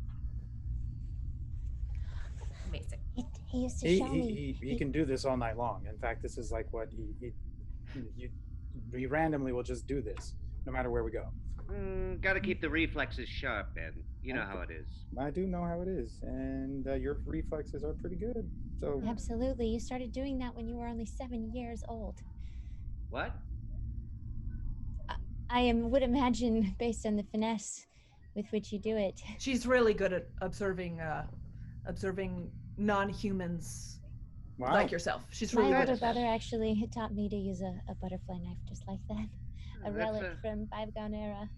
Amazing. He used to show me. He can do this all night long. In fact, this is like what he randomly will just do this no matter where we go. Gotta keep the reflexes sharp, Ben. You know how it is. I do know how it is, and your reflexes are pretty good. So Absolutely. You started doing that when you were only 7 years old. What? I would imagine, based on the finesse with which you do it. She's really good at observing non-humans wow. like yourself. She's My really good older at that. brother actually taught me to use a butterfly knife just like that. A That's relic from bygone era.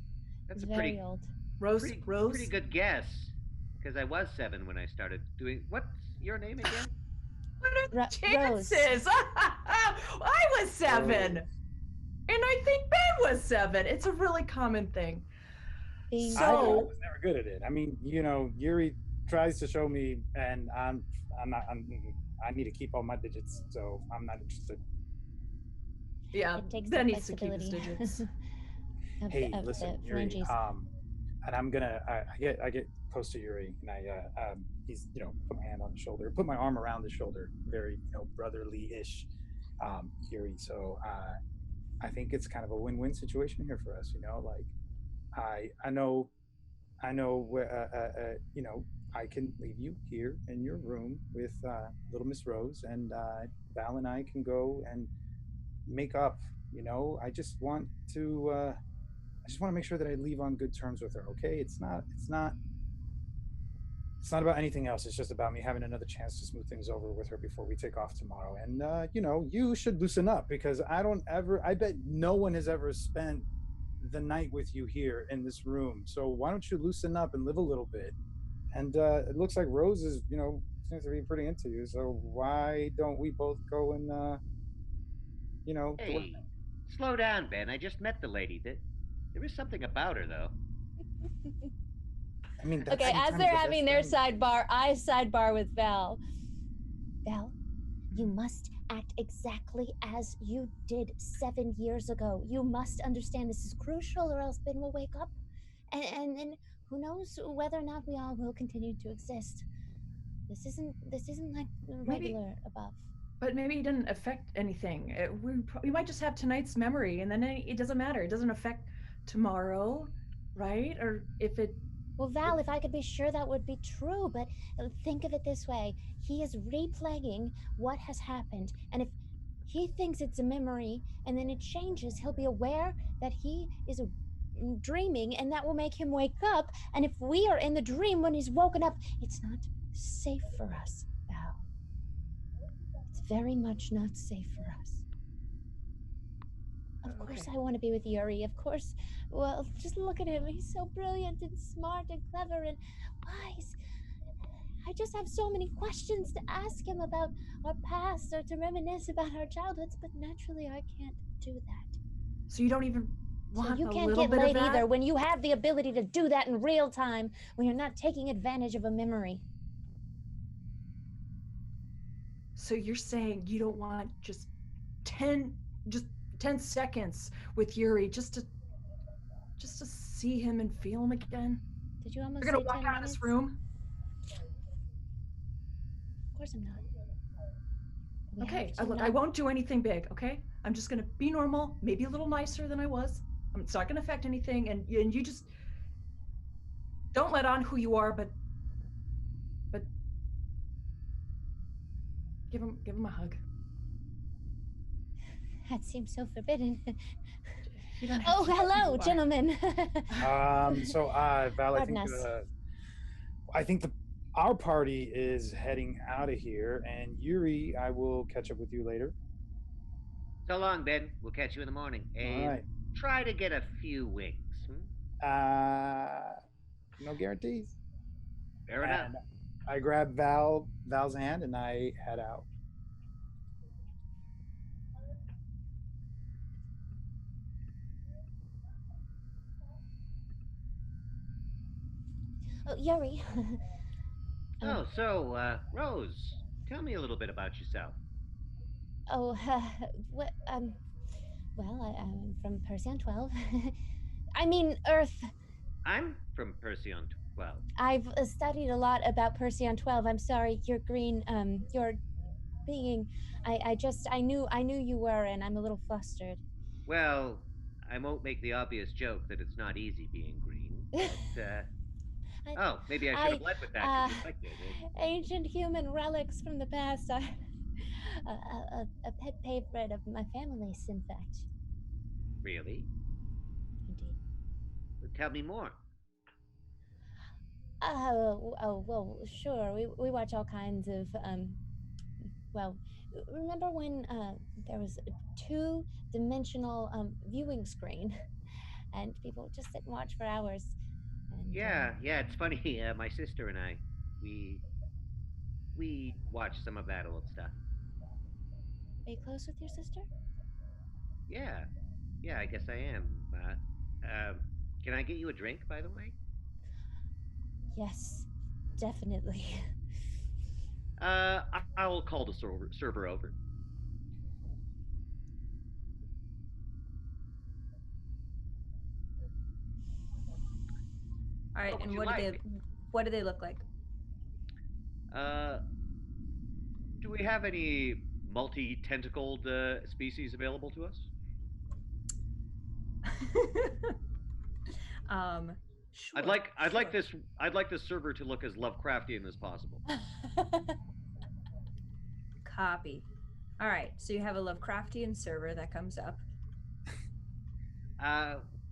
That's It's a very pretty, old. Rose, pretty good guess, because I was 7 when I started doing. What's your name again? What are Rose. chances? I was 7, and I think Ben was 7. It's a really common thing. Being I So- was never good at it. I mean, Yuri tries to show me, and I need to keep all my digits, so I'm not interested. Yeah, It takes Ben the needs to keep his flexibility digits. of Hey, the listen, Yuri. phalanges. And I'm gonna. I get close to Yuri, and he's put my hand on his shoulder, put my arm around his shoulder, very brotherly-ish, Yuri. So I think it's kind of a win-win situation here for us. Like I know where I can leave you here in your room with little Miss Rose, and Val and I can go and make up. I just want to make sure that I leave on good terms with her. Okay, it's not about anything else. It's just about me having another chance to smooth things over with her before we take off tomorrow. And you should loosen up, because I bet no one has ever spent the night with you here in this room. So why don't you loosen up and live a little bit? And it looks like Rose is seems to be pretty into you. So why don't we both go and Hey, slow down, Ben. I just met the lady. There is something about her, though. I mean, Okay, as they're having their sidebar, I sidebar with Val. Val, you must act exactly as you did 7 years ago. You must understand this is crucial, or else Ben will wake up, and then who knows whether or not we all will continue to exist. This isn't like regular above. But maybe it didn't affect anything. We might just have tonight's memory, and then it doesn't matter. It doesn't affect tomorrow, right? Or if it... Well, Val, if I could be sure that would be true, but think of it this way. He is replaying what has happened, and if he thinks it's a memory and then it changes, he'll be aware that he is dreaming, and that will make him wake up. And if we are in the dream when he's woken up, it's not safe for us, Val. It's very much not safe for us. Of course I want to be with Yuri, of course. Well, just look at him. He's so brilliant and smart and clever and wise. I just have so many questions to ask him about our past or to reminisce about our childhoods, but naturally I can't do that. So you don't even want So you a can't little get bit laid of that? either when you have the ability to do that in real time when you're not taking advantage of a memory. So you're saying you don't want just 10 seconds with Yuri just to see him and feel him again? Did you almost You're say gonna walk 10 out of minutes? this room? Of course I'm not. We Okay, have to look, not... I won't do anything big, okay? I'm just gonna be normal, maybe a little nicer than I was. It's not gonna affect anything, and you just don't let on who you are, but give him a hug. That seems so forbidden. You don't have Oh, to know who hello, you are. gentlemen. So, Val, Pardon us. I think our party is heading out of here, and Yuri, I will catch up with you later. So long, Ben. We'll catch you in the morning. And All right. try to get a few wings. No guarantees. Fair enough. And I grab Val's hand, and I head out. Oh, Yuri. Rose, tell me a little bit about yourself. Oh, what, well, I'm from Perseon 12. I mean, Earth. I'm from Perseon 12. I've studied a lot about Perseon 12. I'm sorry, you're green, you're being, I knew you were, and I'm a little flustered. Well, I won't make the obvious joke that it's not easy being green, but, maybe I should have led with that because you liked it. Ancient human relics from the past are a pet favorite of my family's, in fact. Really? Indeed. Well, tell me more. Well, sure. We watch all kinds of, well, remember when there was a two-dimensional viewing screen and people would just sit and watch for hours? And, Yeah, it's funny. My sister and I, we watch some of that old stuff. Are you close with your sister? Yeah, I guess I am. Can I get you a drink, by the way? Yes, definitely. I'll call the server over. All right, and what do they look like? Do we have any multi-tentacled species available to us? Sure, I'd like this server to look as Lovecraftian as possible. Copy. All right, so you have a Lovecraftian server that comes up.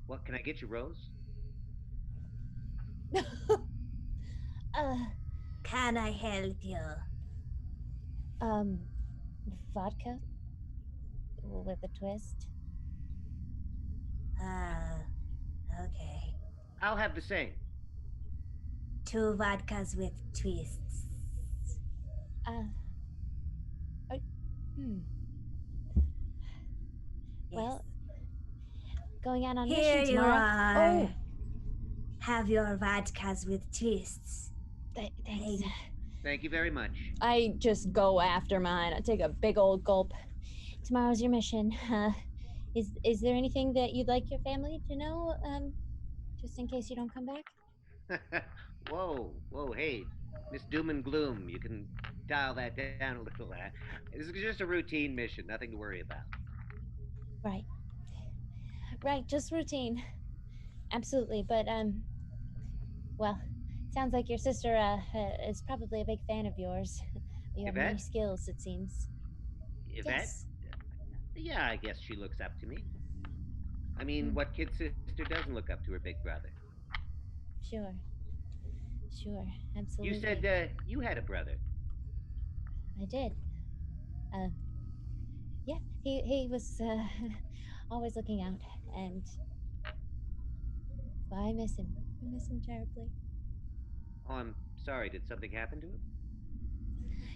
What can I get you, Rose? Can I help you? Vodka with a twist. Okay. I'll have the same. 2 vodkas with twists. Well, going out on Here mission you tomorrow. are. Have your vodkas with twists. Thanks. Thank you very much. I just go after mine. I take a big old gulp. Tomorrow's your mission. Is there anything that you'd like your family to know, just in case you don't come back? Whoa, hey, Miss Doom and Gloom, you can dial that down a little. This is just a routine mission, nothing to worry about. Right, just routine. Absolutely, but, well, sounds like your sister, is probably a big fan of yours. You have many skills, it seems. Yvette? Yes. Yeah, I guess she looks up to me. I mean, what kid sister doesn't look up to her big brother? Sure. Sure, absolutely. You said you had a brother. I did. Yeah, he was always looking out, and I miss him. I miss him terribly. Oh, I'm sorry. Did something happen to him?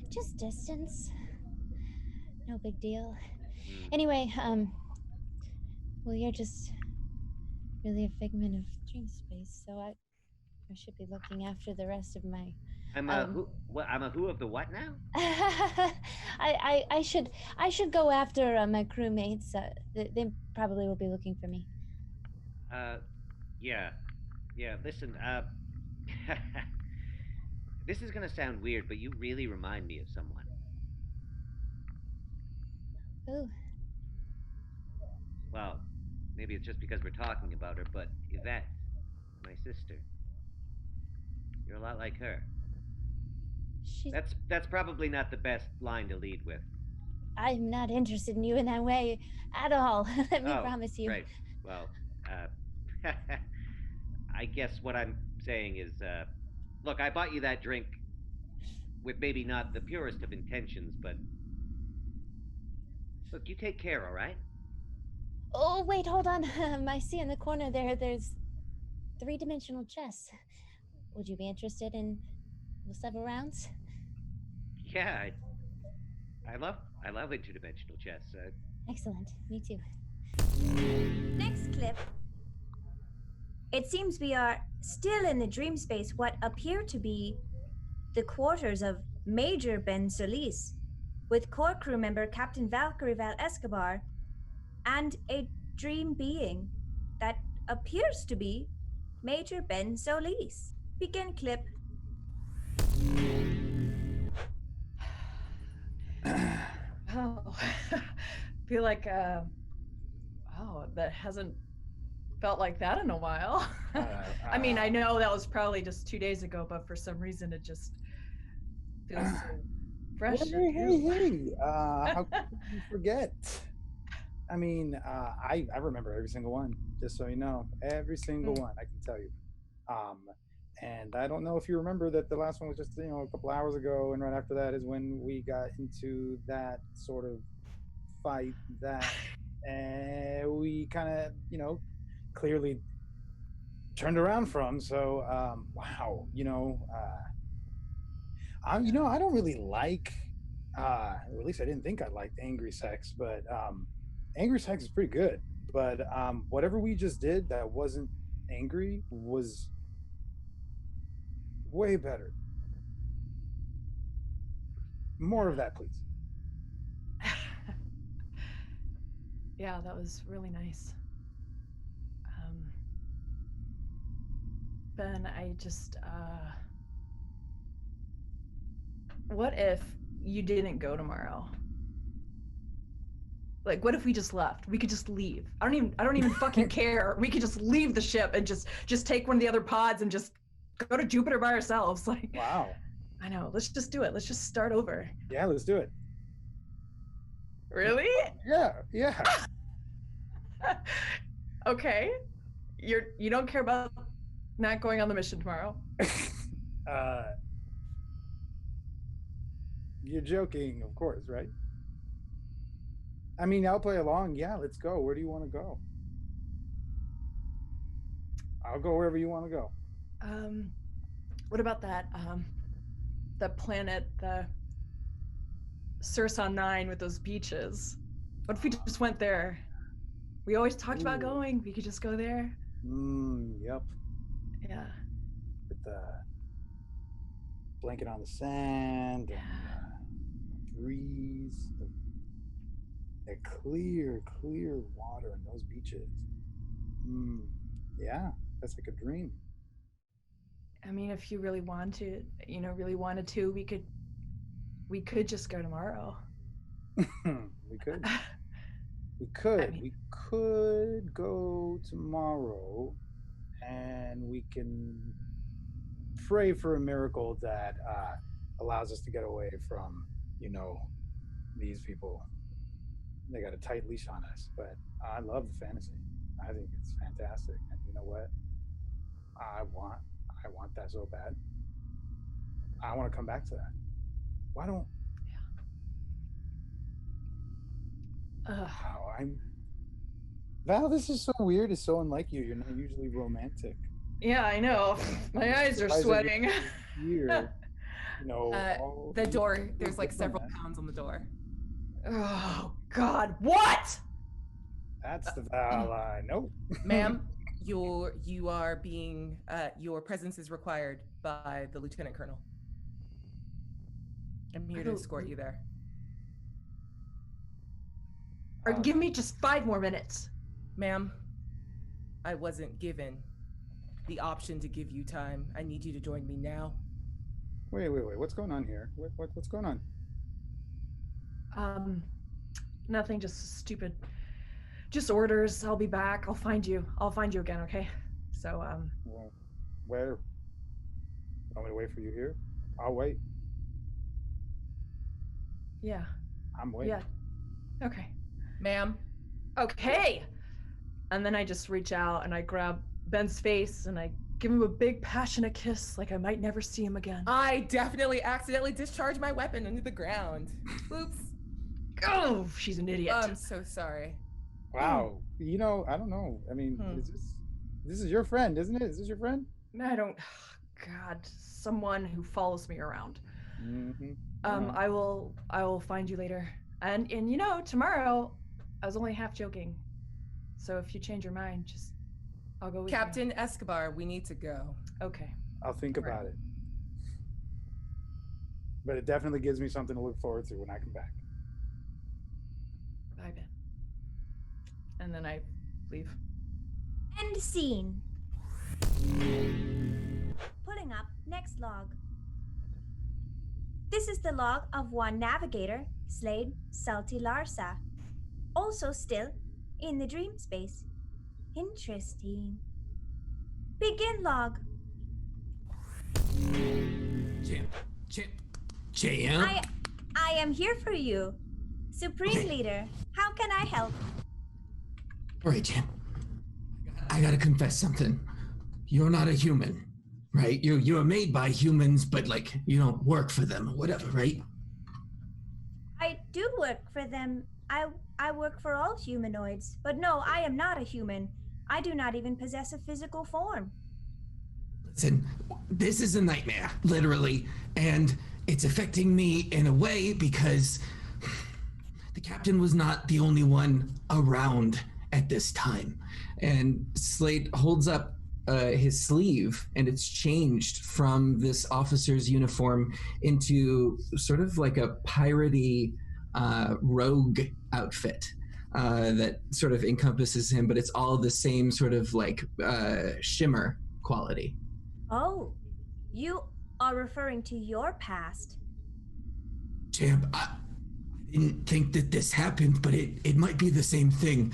Just distance. No big deal. Hmm. Anyway, well, you're just really a figment of dream space, so I should be looking after the rest of my. I'm a who? What? I'm a who of the what now? I should go after my crewmates. They probably will be looking for me. Yeah, yeah. Listen, this is gonna sound weird, but you really remind me of someone. Ooh. Well, maybe it's just because we're talking about her, but Yvette, my sister. You're a lot like her. That's probably not the best line to lead with. I'm not interested in you in that way at all. Let me promise you. Right. Well, I guess what I'm saying is, look, I bought you that drink with maybe not the purest of intentions, but look, you take care, all right? Oh, wait, hold on. I see in the corner there's 3-dimensional chess. Would you be interested in several rounds? Yeah, I love interdimensional chess. Excellent. Me too. Next clip. It seems we are still in the dream space, what appear to be the quarters of Major Ben Solis, with core crew member Captain VALKYRIE Val Escobar and a dream being that appears to be Major Ben Solis. Begin clip. Oh, feel like, that hasn't felt like that in a while. I mean, I know that was probably just 2 days ago, but for some reason it just feels so fresh. Hey, how could you forget? I mean, I remember every single one, just so you know. Every single one, I can tell you. And I don't know if you remember that the last one was just, a couple hours ago, and right after that is when we got into that sort of fight that we kind of, clearly turned around from. So, wow, I don't really like, or at least I didn't think I liked angry sex, but angry sex is pretty good. But whatever we just did that wasn't angry was way better. More of that, please. Yeah, that was really nice. Ben, I just, what if you didn't go tomorrow? Like, what if we just left? We could just leave. I don't even fucking care. We could just leave the ship and just take one of the other pods and just go to Jupiter by ourselves. Like, wow. I know. Let's just do it. Let's just start over. Yeah, let's do it. Really? Yeah. Okay. You don't care about not going on the mission tomorrow? You're joking, of course, right? I mean, I'll play along. Yeah, let's go. Where do you want to go? I'll go wherever you want to go. What about that the planet, the Surson 9 with those beaches? What if we just went there? We always talked about going. We could just go there. Yep. Yeah. With the blanket on the sand and breeze, the clear water in those beaches. Yeah, that's like a dream. I mean, if you really want to, wanted to, we could just go tomorrow. We could. We could go tomorrow, and we can pray for a miracle that allows us to get away from, these people. They got a tight leash on us, but I love the fantasy. I think it's fantastic, and you know what? I want that so bad. I want to come back to that. Why don't? Val, this is so weird. It's so unlike you. You're not usually romantic. Yeah, I know. My eyes are sweating. Here, the door. There's like several pounds on the door. Oh God! What? That's the Val I know. Ma'am, you are being your presence is required by the lieutenant colonel. I'm here to escort you there. Or give me just 5 more minutes. Ma'am, I wasn't given the option to give you time. I need you to join me now. Wait. What's going on here? What's going on? Nothing, just stupid. Just orders. I'll be back. I'll find you again, okay? So, Well, where? Want me to wait for you here? I'll wait. Yeah. I'm waiting. Yeah. Okay. Ma'am. Okay. And then I just reach out and I grab Ben's face and I give him a big passionate kiss like I might never see him again. I definitely accidentally discharged my weapon into the ground. Oops. Oh, she's an idiot. I'm so sorry. Wow. I don't know. I mean, this is your friend, isn't it? Is this your friend? I don't. God, someone who follows me around. Mm-hmm. I will find you later. And tomorrow, I was only half joking. So if you change your mind, I'll go with Captain Escobar, we need to go. Okay. I'll think about it. But it definitely gives me something to look forward to when I come back. Bye, Ben. And then I leave. End scene. Pulling up next log. This is the log of one navigator, Slade Salty Larsa. Also still in the dream space. Interesting. Begin log. C.H.A.M.P. I am here for you. Supreme Leader, how can I help? All right, C.H.A.M.P. I gotta confess something. You're not a human, right? You're made by humans, but you don't work for them or whatever, right? I do work for them. I work for all humanoids. But no, I am not a human. I do not even possess a physical form. Listen, this is a nightmare, literally, and it's affecting me in a way because the captain was not the only one around at this time. And Slade holds up his sleeve, and it's changed from this officer's uniform into sort of like a piratey rogue outfit that sort of encompasses him, but it's all the same sort of shimmer quality. Oh, you are referring to your past. C.H.A.M.P., I didn't think that this happened, but it might be the same thing.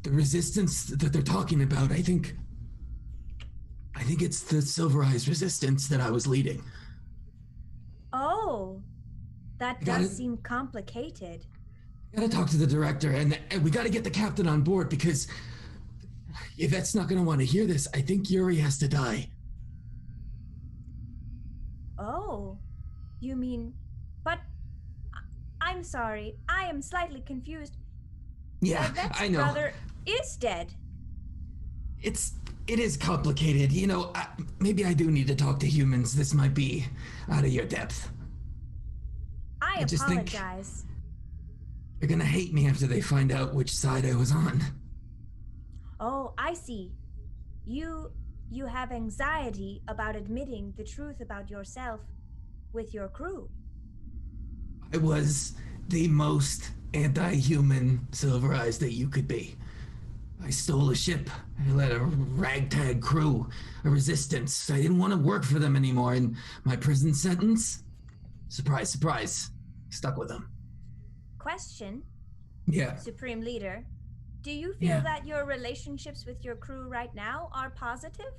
The resistance that they're talking about, I think it's the Silver Eyes resistance that I was leading. Oh, that does seem complicated. I gotta talk to the director, and we gotta get the captain on board, because Yvette's not gonna want to hear this. I think Yuri has to die. Oh, you mean... But I'm sorry, I am slightly confused. Yeah, Yvette's I know. brother is dead. It is complicated. Maybe I do need to talk to humans. This might be out of your depth. I just apologize. They're gonna hate me after they find out which side I was on. Oh, I see. You have anxiety about admitting the truth about yourself with your crew. I was the most anti-human Silver Eyes that you could be. I stole a ship. I led a ragtag crew, a resistance. I didn't want to work for them anymore, and my prison sentence, surprise, surprise, stuck with them. Question. Yeah. Supreme Leader, do you feel that your relationships with your crew right now are positive?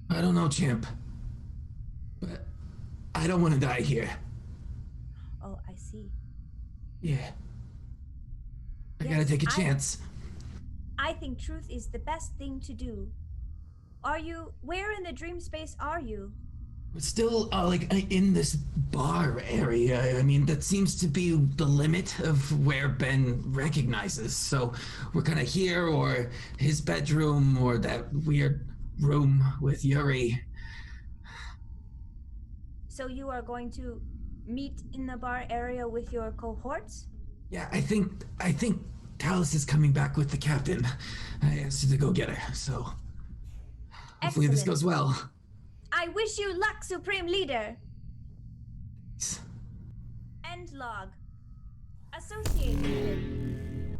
I don't know, C.H.A.M.P., but I don't want to die here. Oh, I see. Yeah. I gotta take a chance. I think truth is the best thing to do. Where in the dream space are you? Still, in this bar area. I mean, that seems to be the limit of where Ben recognizes. So we're kind of here, or his bedroom, or that weird room with Yuri. So you are going to meet in the bar area with your cohorts? Yeah, I think Talus is coming back with the captain. I asked her to go get her, so hopefully this goes well. I wish you luck, Supreme Leader. End log. Associated with.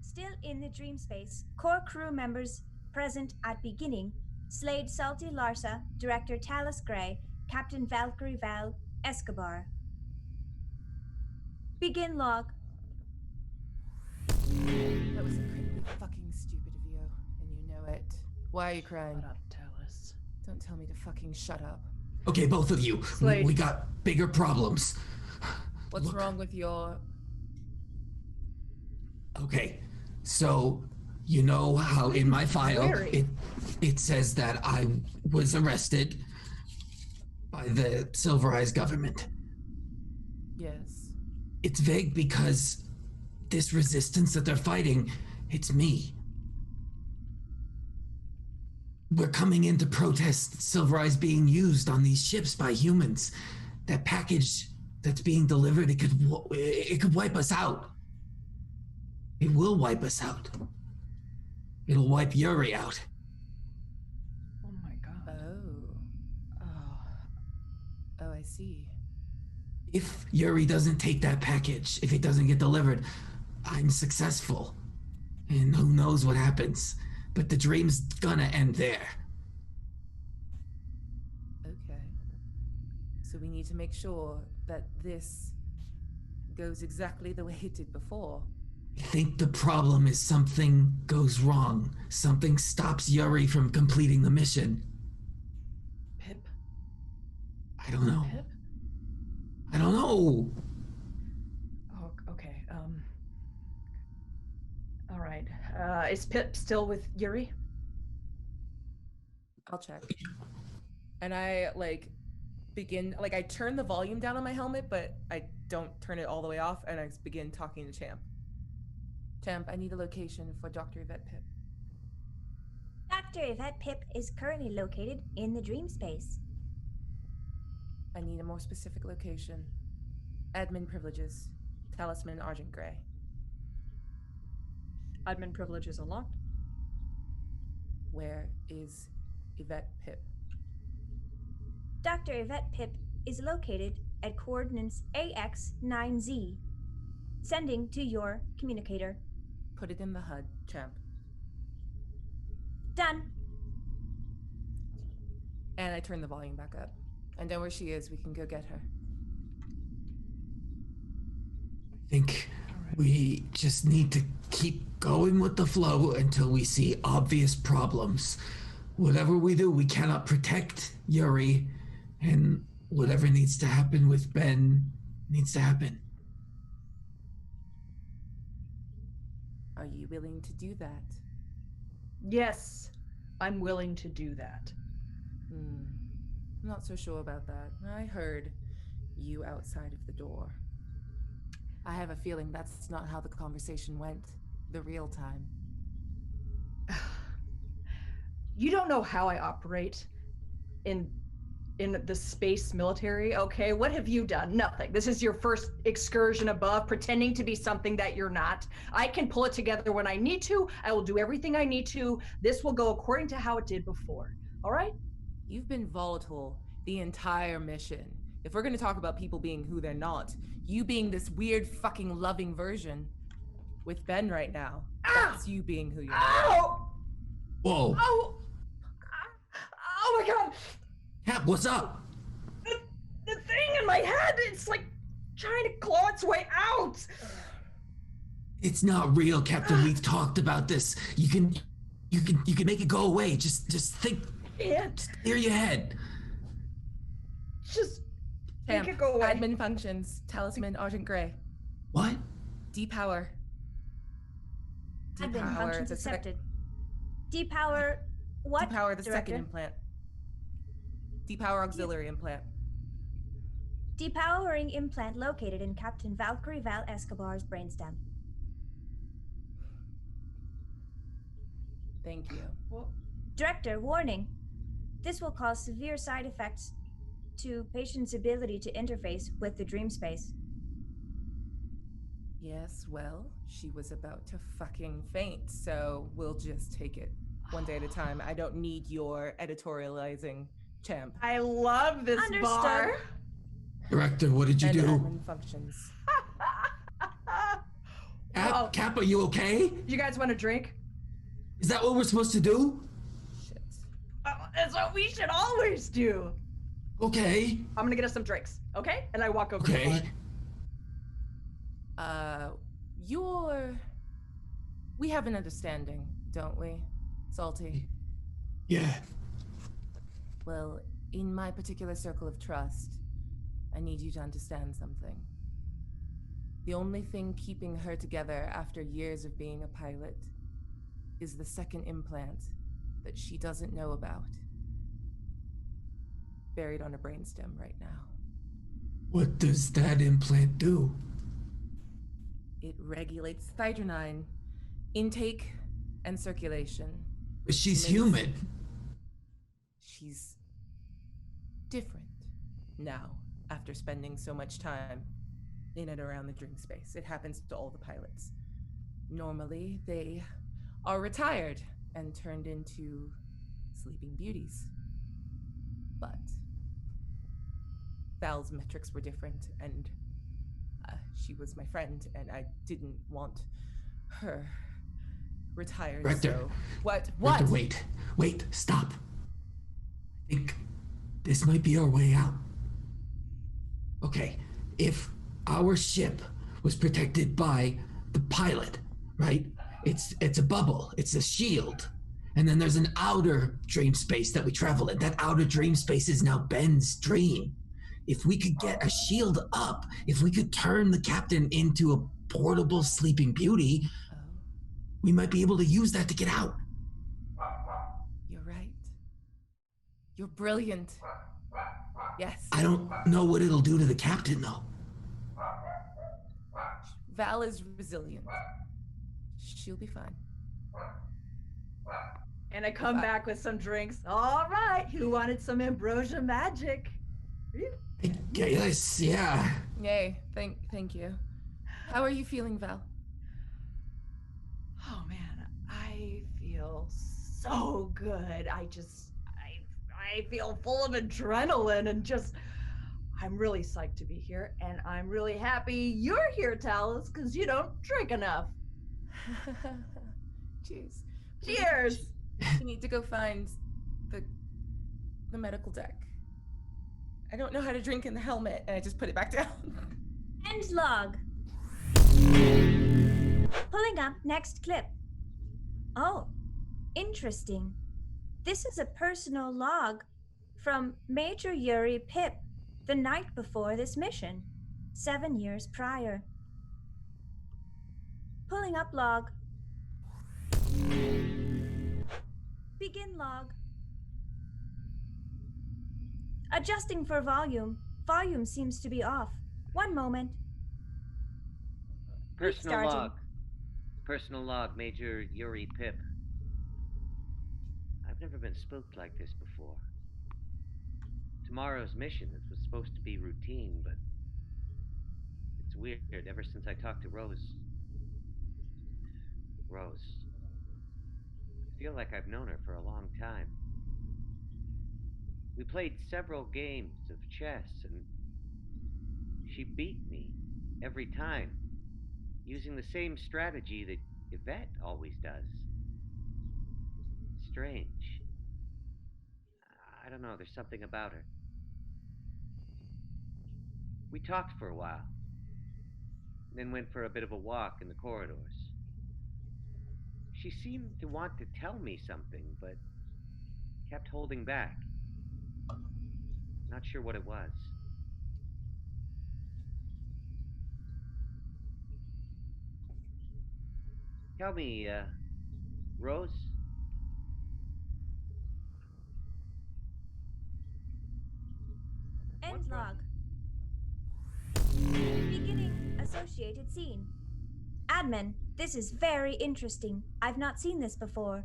Still in the dream space, core crew members present at beginning: Slade Salty Larsa, Director Talus Gray, Captain VALKYRIE Val Escobar. Begin log. That was incredibly fucking stupid of you, and you know it. Why are you crying? Shut up, Talus. Don't tell me to fucking shut up. Okay, both of you. Slade. We got bigger problems. What's wrong with your... Okay, so you know how in my file it says that I was arrested by the Silver Eyes government. Yes. It's vague because this resistance that they're fighting, it's me. We're coming in to protest Silver Eyes being used on these ships by humans. That package that's being delivered, it could wipe us out. It will wipe us out. It'll wipe Yuri out. Oh my god. Oh, I see. If Yuri doesn't take that package, if it doesn't get delivered, I'm successful. And who knows what happens. But the dream's gonna end there. Okay. So we need to make sure that this goes exactly the way it did before. I think the problem is something goes wrong. Something stops Yuri from completing the mission. Pip? I don't know. Pip? I don't know. Oh, okay. All right. Is Pip still with Yuri? I'll check. And I I turn the volume down on my helmet, but I don't turn it all the way off, and I begin talking to C.H.A.M.P. C.H.A.M.P, I need a location for Dr. Yvette Pip. Dr. Yvette Pip is currently located in the dream space. I need a more specific location. Admin privileges. Talisman Argent Gray. Admin privileges unlocked. Where is Yvette Pip? Dr. Yvette Pip is located at coordinates AX9Z. Sending to your communicator. Put it in the HUD, C.H.A.M.P. Done. And I turn the volume back up. And then where she is, we can go get her. I think we just need to keep going with the flow until we see obvious problems. Whatever we do, we cannot protect Yuri, and whatever needs to happen with Ben needs to happen. Are you willing to do that? Yes, I'm willing to do that. I'm not so sure about that. I heard you outside of the door. I have a feeling that's not how the conversation went the real time. You don't know how I operate in the space military, okay? What have you done? Nothing. This is your first excursion above, pretending to be something that you're not. I can pull it together when I need to. I will do everything I need to. This will go according to how it did before, all right? You've been volatile the entire mission. If we're going to talk about people being who they're not, you being this weird fucking loving version with Ben right now, that's you being who you're not. Whoa. Oh my god! Cap, what's up? The thing in my head, it's like trying to claw its way out. It's not real, Captain. We've talked about this. You can make it go away. Just think. Just clear your head. Just make it go away. Admin functions. Talisman Argent Gray. What? Depower. Admin functions accepted. Depower what? Depower the Director? second implant. Depower auxiliary implant. Depowering implant located in Captain Valkyrie Val Escobar's brainstem. Thank you. Director, warning. This will cause severe side effects to patient's ability to interface with the dream space. Yes, well, she was about to fucking faint, so we'll just take it one day at a time. I don't need your editorializing, C.H.A.M.P. I love this Understood. bar. Director, what did you And do? admin functions. Oh. Cap, are you okay? You guys want a drink? Is that what we're supposed to do? Shit. That's what we should always do. Okay. I'm gonna get us some drinks, okay? And I walk over to Okay. the bar. We have an understanding, don't we, Salty? Yeah. Well, in my particular circle of trust, I need you to understand something. The only thing keeping her together after years of being a pilot is the second implant that she doesn't know about. Buried on her brainstem right now. What does that implant do? It regulates thydronine intake and circulation. But she's Makes- human. She's different now after spending so much time in and around the dream space. It happens to all the pilots. Normally, they are retired and turned into sleeping beauties. But Val's metrics were different, and she was my friend, and I didn't want her retired. Director. So what? Director, wait, stop. I think this might be our way out. Okay, if our ship was protected by the pilot, right? It's a bubble, it's a shield. And then there's an outer dream space that we travel in. That outer dream space is now Ben's dream. If we could get a shield up, if we could turn the captain into a portable sleeping beauty, we might be able to use that to get out. You're right. You're brilliant. Yes. I don't know what it'll do to the captain, though. Val is resilient. She'll be fine. And I come back with some drinks. All right, who wanted some ambrosia magic? Yes, yeah. Yay, thank you. How are you feeling, Val? Oh man, I feel so good. I feel full of adrenaline and just, I'm really psyched to be here, and I'm really happy you're here, Talus, because you don't drink enough. Cheers. Cheers. You need to go find the medical deck. I don't know how to drink in the helmet, and I just put it back down. End log. Pulling up next clip. Oh, interesting. This is a personal log from Major Yuri Pip the night before this mission, 7 years prior. Pulling up log. Begin log. Adjusting for volume. Volume seems to be off. One moment. Personal Restarting. log. Personal log, Major Yuri Pip. I've never been spooked like this before. Tomorrow's mission was supposed to be routine, but it's weird ever since I talked to Rose. Rose. I feel like I've known her for a long time. We played several games of chess, and she beat me every time, using the same strategy that Yvette always does. Strange. I don't know, there's something about her. We talked for a while, then went for a bit of a walk in the corridors. She seemed to want to tell me something, but kept holding back. Not sure what it was. Tell me, Rose? Log. Beginning associated scene. Admin, this is very interesting. I've not seen this before.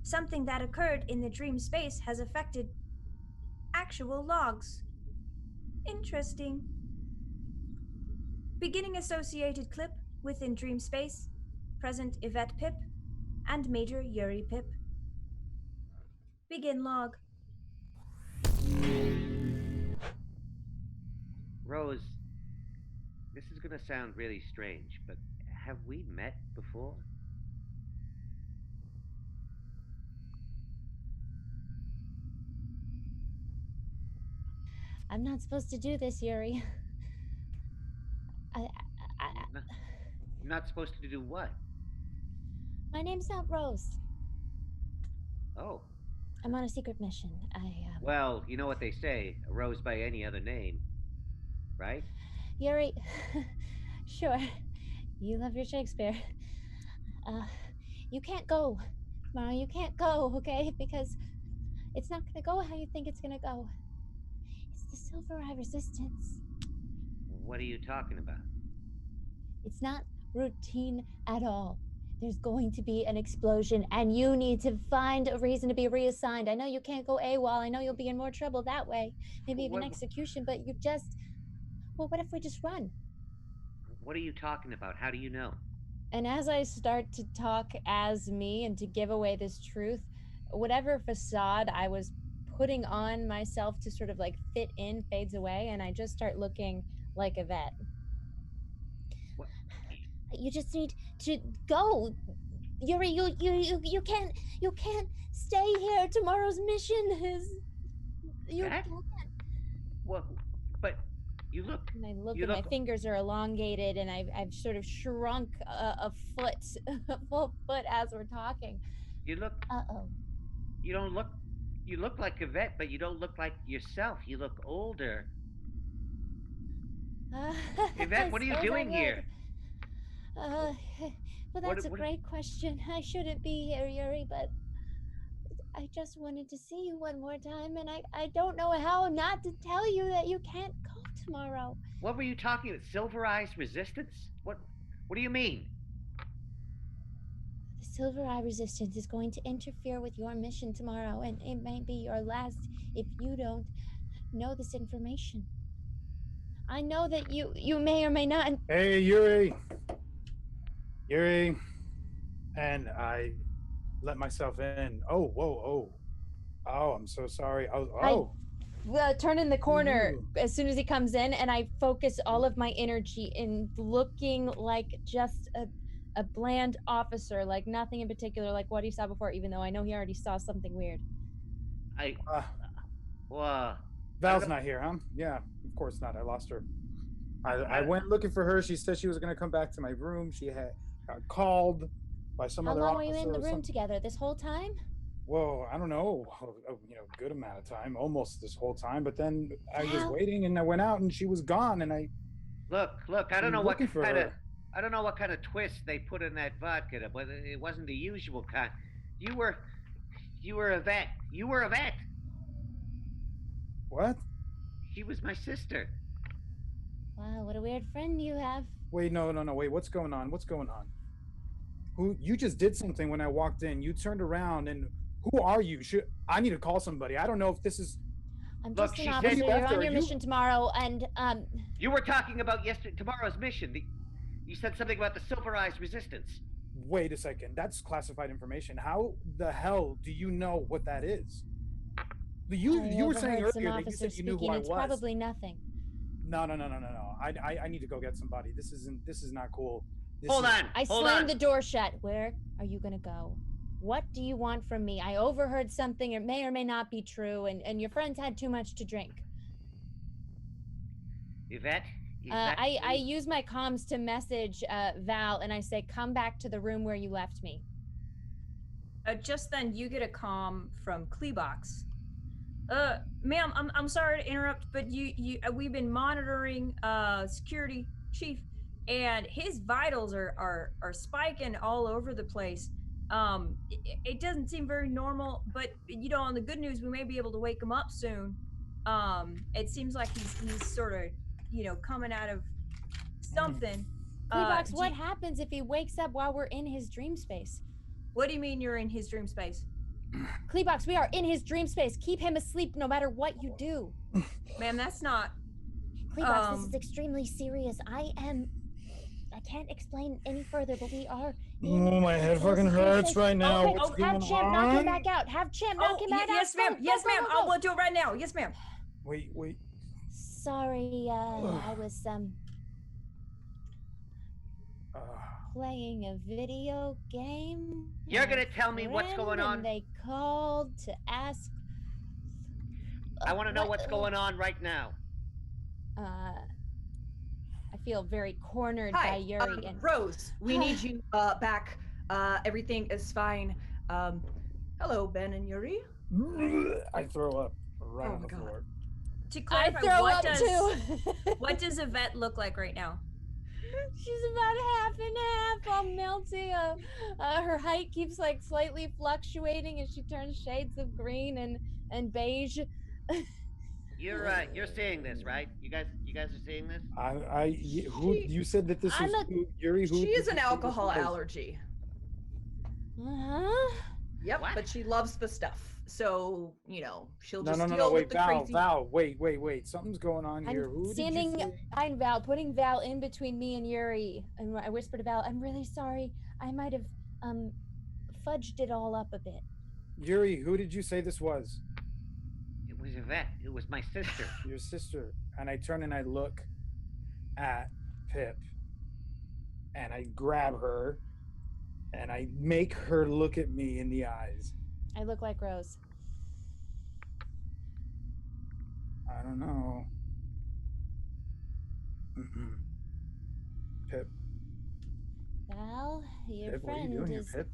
Something that occurred in the dream space has affected actual logs. Interesting. Beginning associated clip within dream space. Present Yvette Pip and Major Yuri Pip. Begin log. Rose, this is gonna sound really strange, but have we met before? I'm not supposed to do this, Yuri. You're not supposed to do what? My name's not Rose. Oh. I'm on a secret mission. Well, you know what they say, a rose by any other name, right? Yuri, sure. You love your Shakespeare. You can't go. Tomorrow you can't go, okay? Because it's not gonna go how you think it's gonna go. It's the Silver Eye Resistance. What are you talking about? It's not routine at all. There's going to be an explosion, and you need to find a reason to be reassigned. I know you can't go AWOL. I know you'll be in more trouble that way. Maybe even execution, but you just... Well, what if we just run? What are you talking about? How do you know? And as I start to talk as me and to give away this truth, whatever facade I was putting on myself to sort of like fit in fades away, and I just start looking like Yvette. What? You just need to go. Yuri, you can't stay here. Tomorrow's mission is you can't. What? But you look. And I look, and my fingers are elongated, and I've sort of shrunk a full foot as we're talking. You look. Uh-oh. You don't look. You look like Yvette, but you don't look like yourself. You look older. Yvette, what are you doing here? Well, that's a great question. I shouldn't be here, Yuri, but I just wanted to see you one more time, and I don't know how not to tell you that you can't go tomorrow. What were you talking about? Silver Eye's Resistance? What do you mean? The Silver Eye Resistance is going to interfere with your mission tomorrow, and it might be your last if you don't know this information. I know that you may or may not. Hey, Yuri. And I let myself in. Oh, whoa, oh, I'm so sorry. I turn in the corner as soon as he comes in, and I focus all of my energy in looking like just a bland officer, like nothing in particular, like what he saw before, even though I know he already saw something weird. Val's not here, huh? Yeah, of course not. I lost her. I went looking for her. She said she was going to come back to my room. She got called by some other officer. How long were you in the room together? This whole time? Well, I don't know. Good amount of time, almost this whole time. But then I was waiting, and I went out, and she was gone. And I look. I don't know what kind of twist they put in that vodka, but it wasn't the usual kind. You were Yvette. You were Yvette. What? She was my sister. Wow, what a weird friend you have. Wait, no. Wait, what's going on? You just did something when I walked in. You turned around, and who are you? I need to call somebody. I don't know if this is... I'm just an officer. You're on your mission tomorrow, and You were talking about tomorrow's mission. You said something about the Silver Eye's Resistance. Wait a second. That's classified information. How the hell do you know what that is? You were saying earlier that you said you knew who I was. It's probably nothing. No. I need to go get somebody. This is not cool. Hold on. I slammed the door shut. Where are you gonna go? What do you want from me? I overheard something. It may or may not be true, and your friends had too much to drink. Yvette? I use my comms to message Val, and I say, come back to the room where you left me. Just then, you get a comm from Kleebox. Ma'am, I'm sorry to interrupt, but we've been monitoring security chief, and his vitals are spiking all over the place. It doesn't seem very normal, but on the good news, we may be able to wake him up soon. It seems like he's sort of, coming out of something. Kleebox, do what you- happens if he wakes up while we're in his dream space? What do you mean you're in his dream space? Kleebox, we are in his dream space. Keep him asleep no matter what you do. Ma'am, that's not. Kleebox, this is extremely serious. I can't explain any further, but we are in Oh, my head fucking hurts right now. What's going have C.H.A.M.P knock him on? back out. Have C.H.A.M.P knock him back out. Yes, ma'am. Go, Yes, go, ma'am. go, go. I'll do it right now. Yes, ma'am. Wait. Sorry, I was playing a video game. You're with gonna tell me what's friend, going on? And they called to ask. I want to know what's going on right now. I feel very cornered by Hi, Yuri and Rose. We need you back. Everything is fine. Hello, Ben and Yuri. I throw up right Oh on my the God. floor. To I clarify, throw what up does too. what does Yvette look like right now? She's about half and half, all melty. Her height keeps like slightly fluctuating as she turns shades of green and beige. You're seeing this, right? You guys are seeing this? Who you said that this was Yuri? Who She did is you an say this alcohol was? allergy. Uh-huh. Yep, What? but she loves the stuff. So, she'll just No, deal wait, with the Val, crazy. Val, wait. Something's going on here. Who Standing did you say? behind Val, putting Val in between me and Yuri. And I whispered to Val, I'm really sorry. I might have fudged it all up a bit. Yuri, who did you say this was? It was Yvette. It was my sister. Your sister. And I turn and I look at Pip. And I grab her. And I make her look at me in the eyes. I look like Rose. I don't know. Pip. Val, your Pip, what are you friend doing here, is Pip?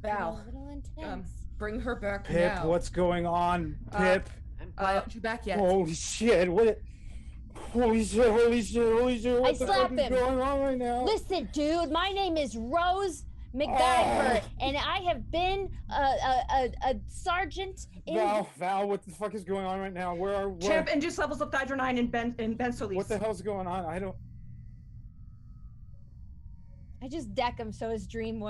Val, a little intense. bring her back Pip, now. what's going on? Pip. Why aren't you back yet? Holy shit, what? Holy shit. What I the slap fuck is him. going on right now? Listen, dude, my name is Rose MacGyver, and I have been a sergeant in. Val, what the fuck is going on right now? C.H.A.M.P induced levels of Thydronine in Ben Solis. What the hell's going on? I just deck him so his dream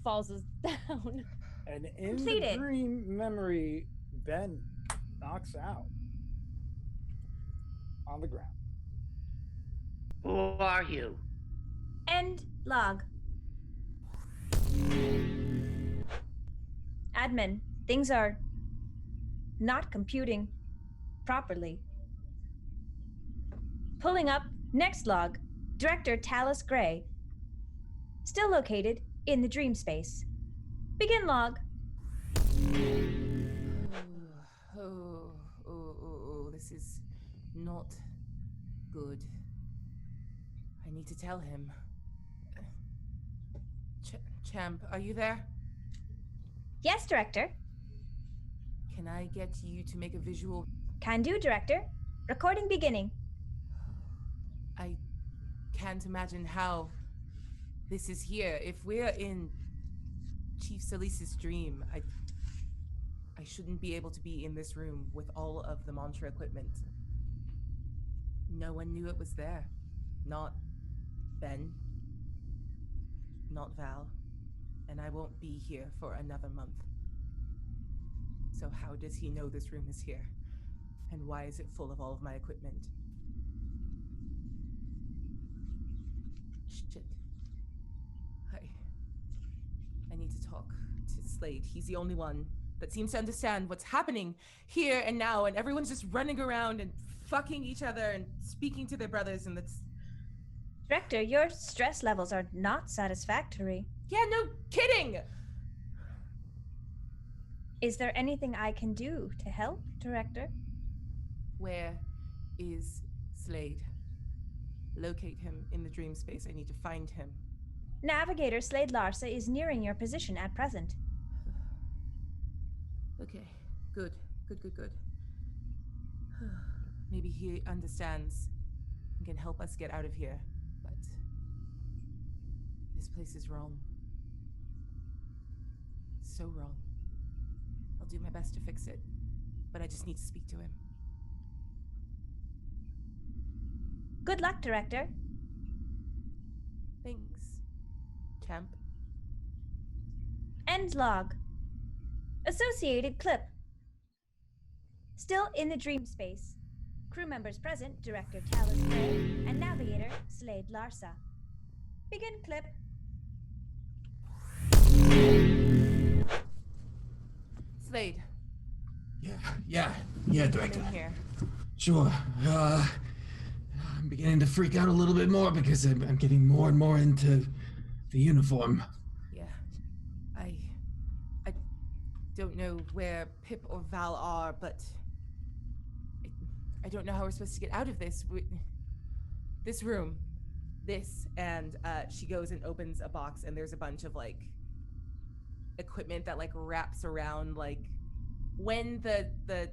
falls down. And in Completed. the dream memory, Ben knocks out on the ground. Who are you? End log. Admin, things are not computing properly. Pulling up next log. Director Talus Gray. Still located in the dream space. Begin log. This is not good. I need to tell him. C.H.A.M.P, are you there? Yes, Director. Can I get you to make a visual? Can do, Director. Recording beginning. I can't imagine how this is here. If we're in Chief Solis's dream, I shouldn't be able to be in this room with all of the mantra equipment. No one knew it was there. Not Ben. Not Val. And I won't be here for another month. So how does he know this room is here? And why is it full of all of my equipment? Shit. I need to talk to Slade. He's the only one that seems to understand what's happening here and now, and everyone's just running around and fucking each other and speaking to their brothers, and that's... Director, your stress levels are not satisfactory. Yeah, no kidding! Is there anything I can do to help, Director? Where is Slade? Locate him in the dream space. I need to find him. Navigator Slade Larsa is nearing your position at present. Okay, good. Maybe he understands and can help us get out of here, but this place is wrong. So wrong. I'll do my best to fix it, but I just need to speak to him. Good luck, Director. Thanks, Champ. End log. Associated clip. Still in the dream space. Crew members present, Director Talis Gray and Navigator Slade Larsa. Begin clip. Slade. Yeah, come Director. in here. Sure. I'm beginning to freak out a little bit more because I'm getting more and more into the uniform. Yeah. I don't know where Pip or Val are, but I don't know how we're supposed to get out of this. This room. This, and she goes and opens a box, and there's a bunch of like equipment that like wraps around, like when the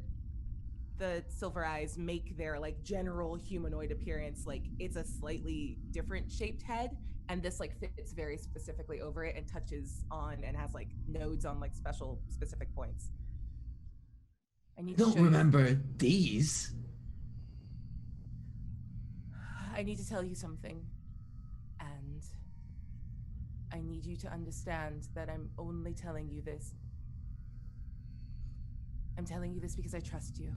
Silver Eyes make their like general humanoid appearance, like it's a slightly different shaped head, and this like fits very specifically over it and touches on and has like nodes on like specific points. I don't remember these. I need to tell you something, and I need you to understand that I'm only telling you this. I'm telling you this because I trust you.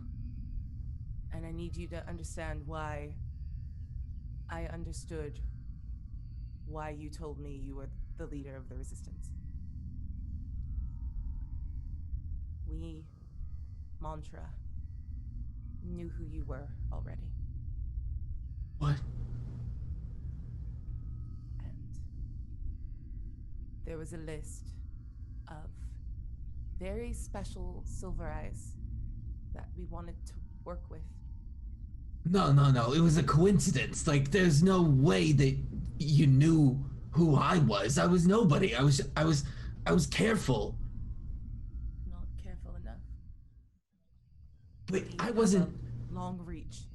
And I need you to understand why I understood why you told me you were the leader of the resistance. We, Mantra, knew who you were already. What? And there was a list of very special Silver Eyes that we wanted to work with. No. It was a coincidence. Like, there's no way that you knew who I was. I was nobody. I was careful. Not careful enough. But You I have wasn't. a long reach.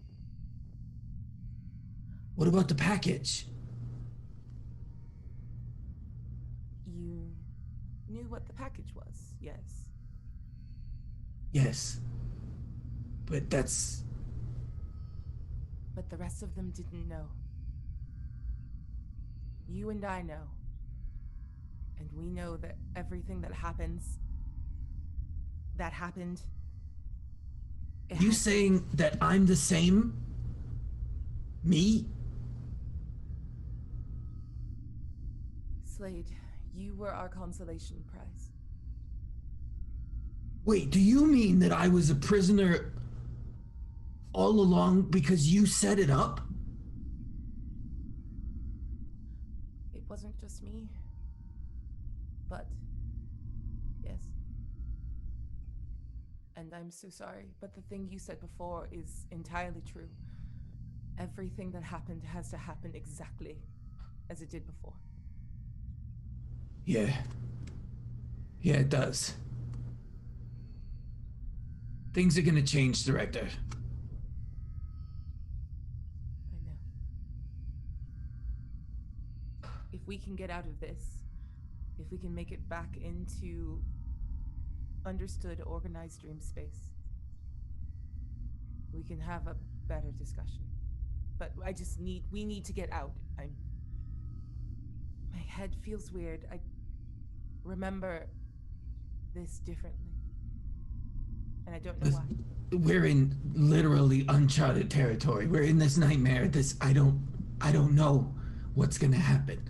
What about the package? You knew what the package was, yes. Yes. But that's. But the rest of them didn't know. You and I know. And we know that everything that happened. You saying that I'm the same? Me? Slade, you were our consolation prize. Wait, do you mean that I was a prisoner all along because you set it up? It wasn't just me. But, yes. And I'm so sorry, but the thing you said before is entirely true. Everything that happened has to happen exactly as it did before. Yeah. Yeah, it does. Things are gonna change, Director. I know. If we can get out of this, if we can make it back into understood, organized dream space, we can have a better discussion. But we need to get out. My head feels weird. I remember this differently. And I don't know why. We're in literally uncharted territory. We're in this nightmare. I don't know what's gonna happen.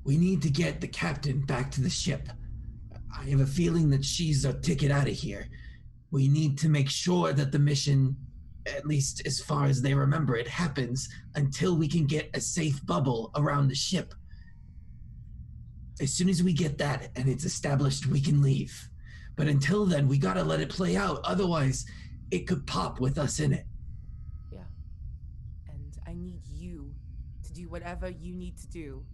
We need to get the captain back to the ship. I have a feeling that she's a ticket out of here. We need to make sure that the mission, at least as far as they remember it, happens until we can get a safe bubble around the ship. As soon as we get that and it's established, we can leave. But until then, we gotta let it play out. Otherwise, it could pop with us in it. Yeah. And I need you to do whatever you need to do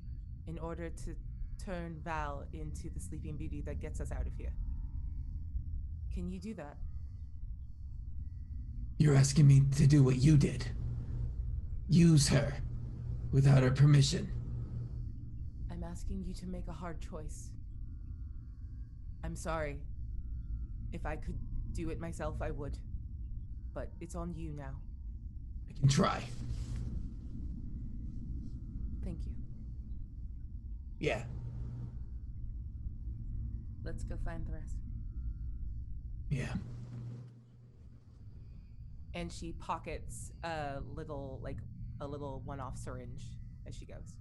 in order to turn Val into the Sleeping Beauty that gets us out of here. Can you do that? You're asking me to do what you did. Use her without her permission. I'm asking you to make a hard choice. I'm sorry. If I could do it myself, I would. But it's on you now. I can try. Thank you. Yeah. Let's go find the rest. Yeah. And she pockets a little one-off syringe as she goes.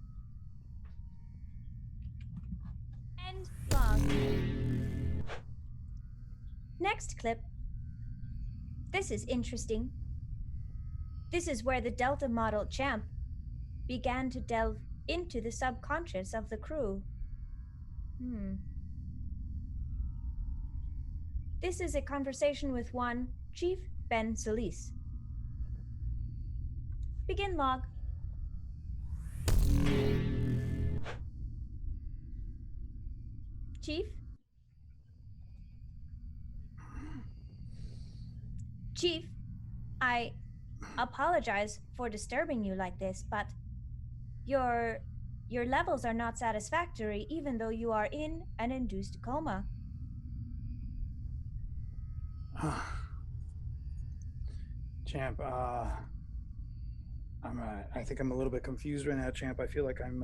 And log. Next clip. This is interesting. This is where the Delta model C.H.A.M.P began to delve into the subconscious of the crew. This is a conversation with one Chief Ben Solis. Begin log. Chief? Chief, I apologize for disturbing you like this, but your levels are not satisfactory even though you are in an induced coma. C.H.A.M.P, I think I'm a little bit confused right now, C.H.A.M.P. I feel like I'm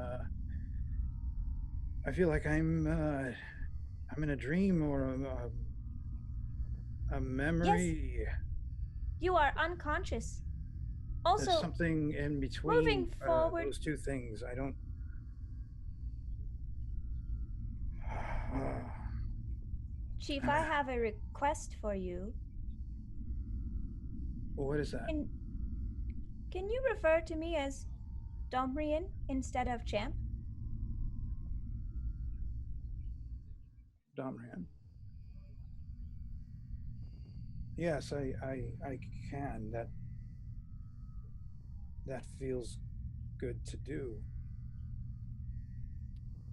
in a dream or a memory. Yes. You are unconscious. Also, there's something in between moving forward, those two things. I don't. Chief, I have a request for you. What is that? Can you refer to me as Domrian instead of C.H.A.M.P? Domrian. Yes, I can. That feels good to do.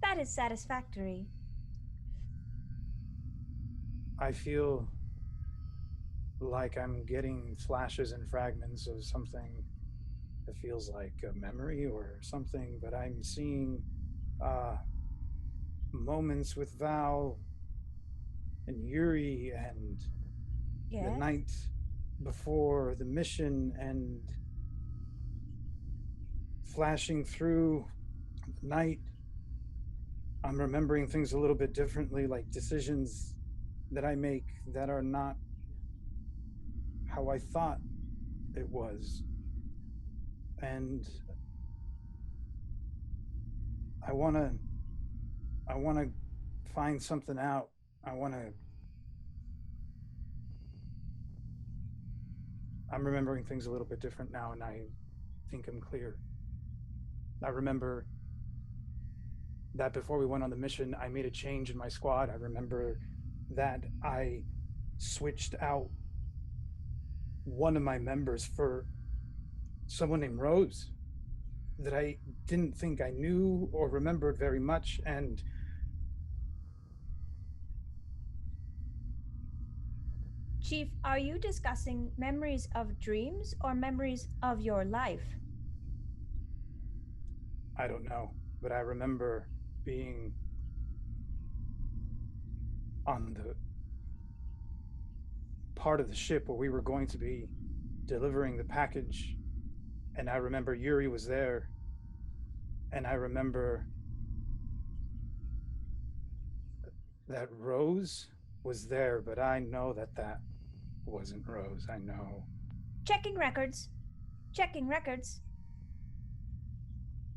That is satisfactory. I feel like I'm getting flashes and fragments of something that feels like a memory or something, but I'm seeing moments with Val and Yuri and the night before the mission and flashing through the night. I'm remembering things a little bit differently, like decisions that I make that are not how I thought it was. And I want to find something out. I'm remembering things a little bit different now, and I think I'm clear. I remember that before we went on the mission, I made a change in my squad. I remember that I switched out one of my members for someone named Rose that I didn't think I knew or remembered very much. And Chief, are you discussing memories of dreams or memories of your life? I don't know, but I remember being on the part of the ship where we were going to be delivering the package. And I remember Yuri was there. And I remember that Rose was there, but I know that wasn't Rose. I know. Checking records.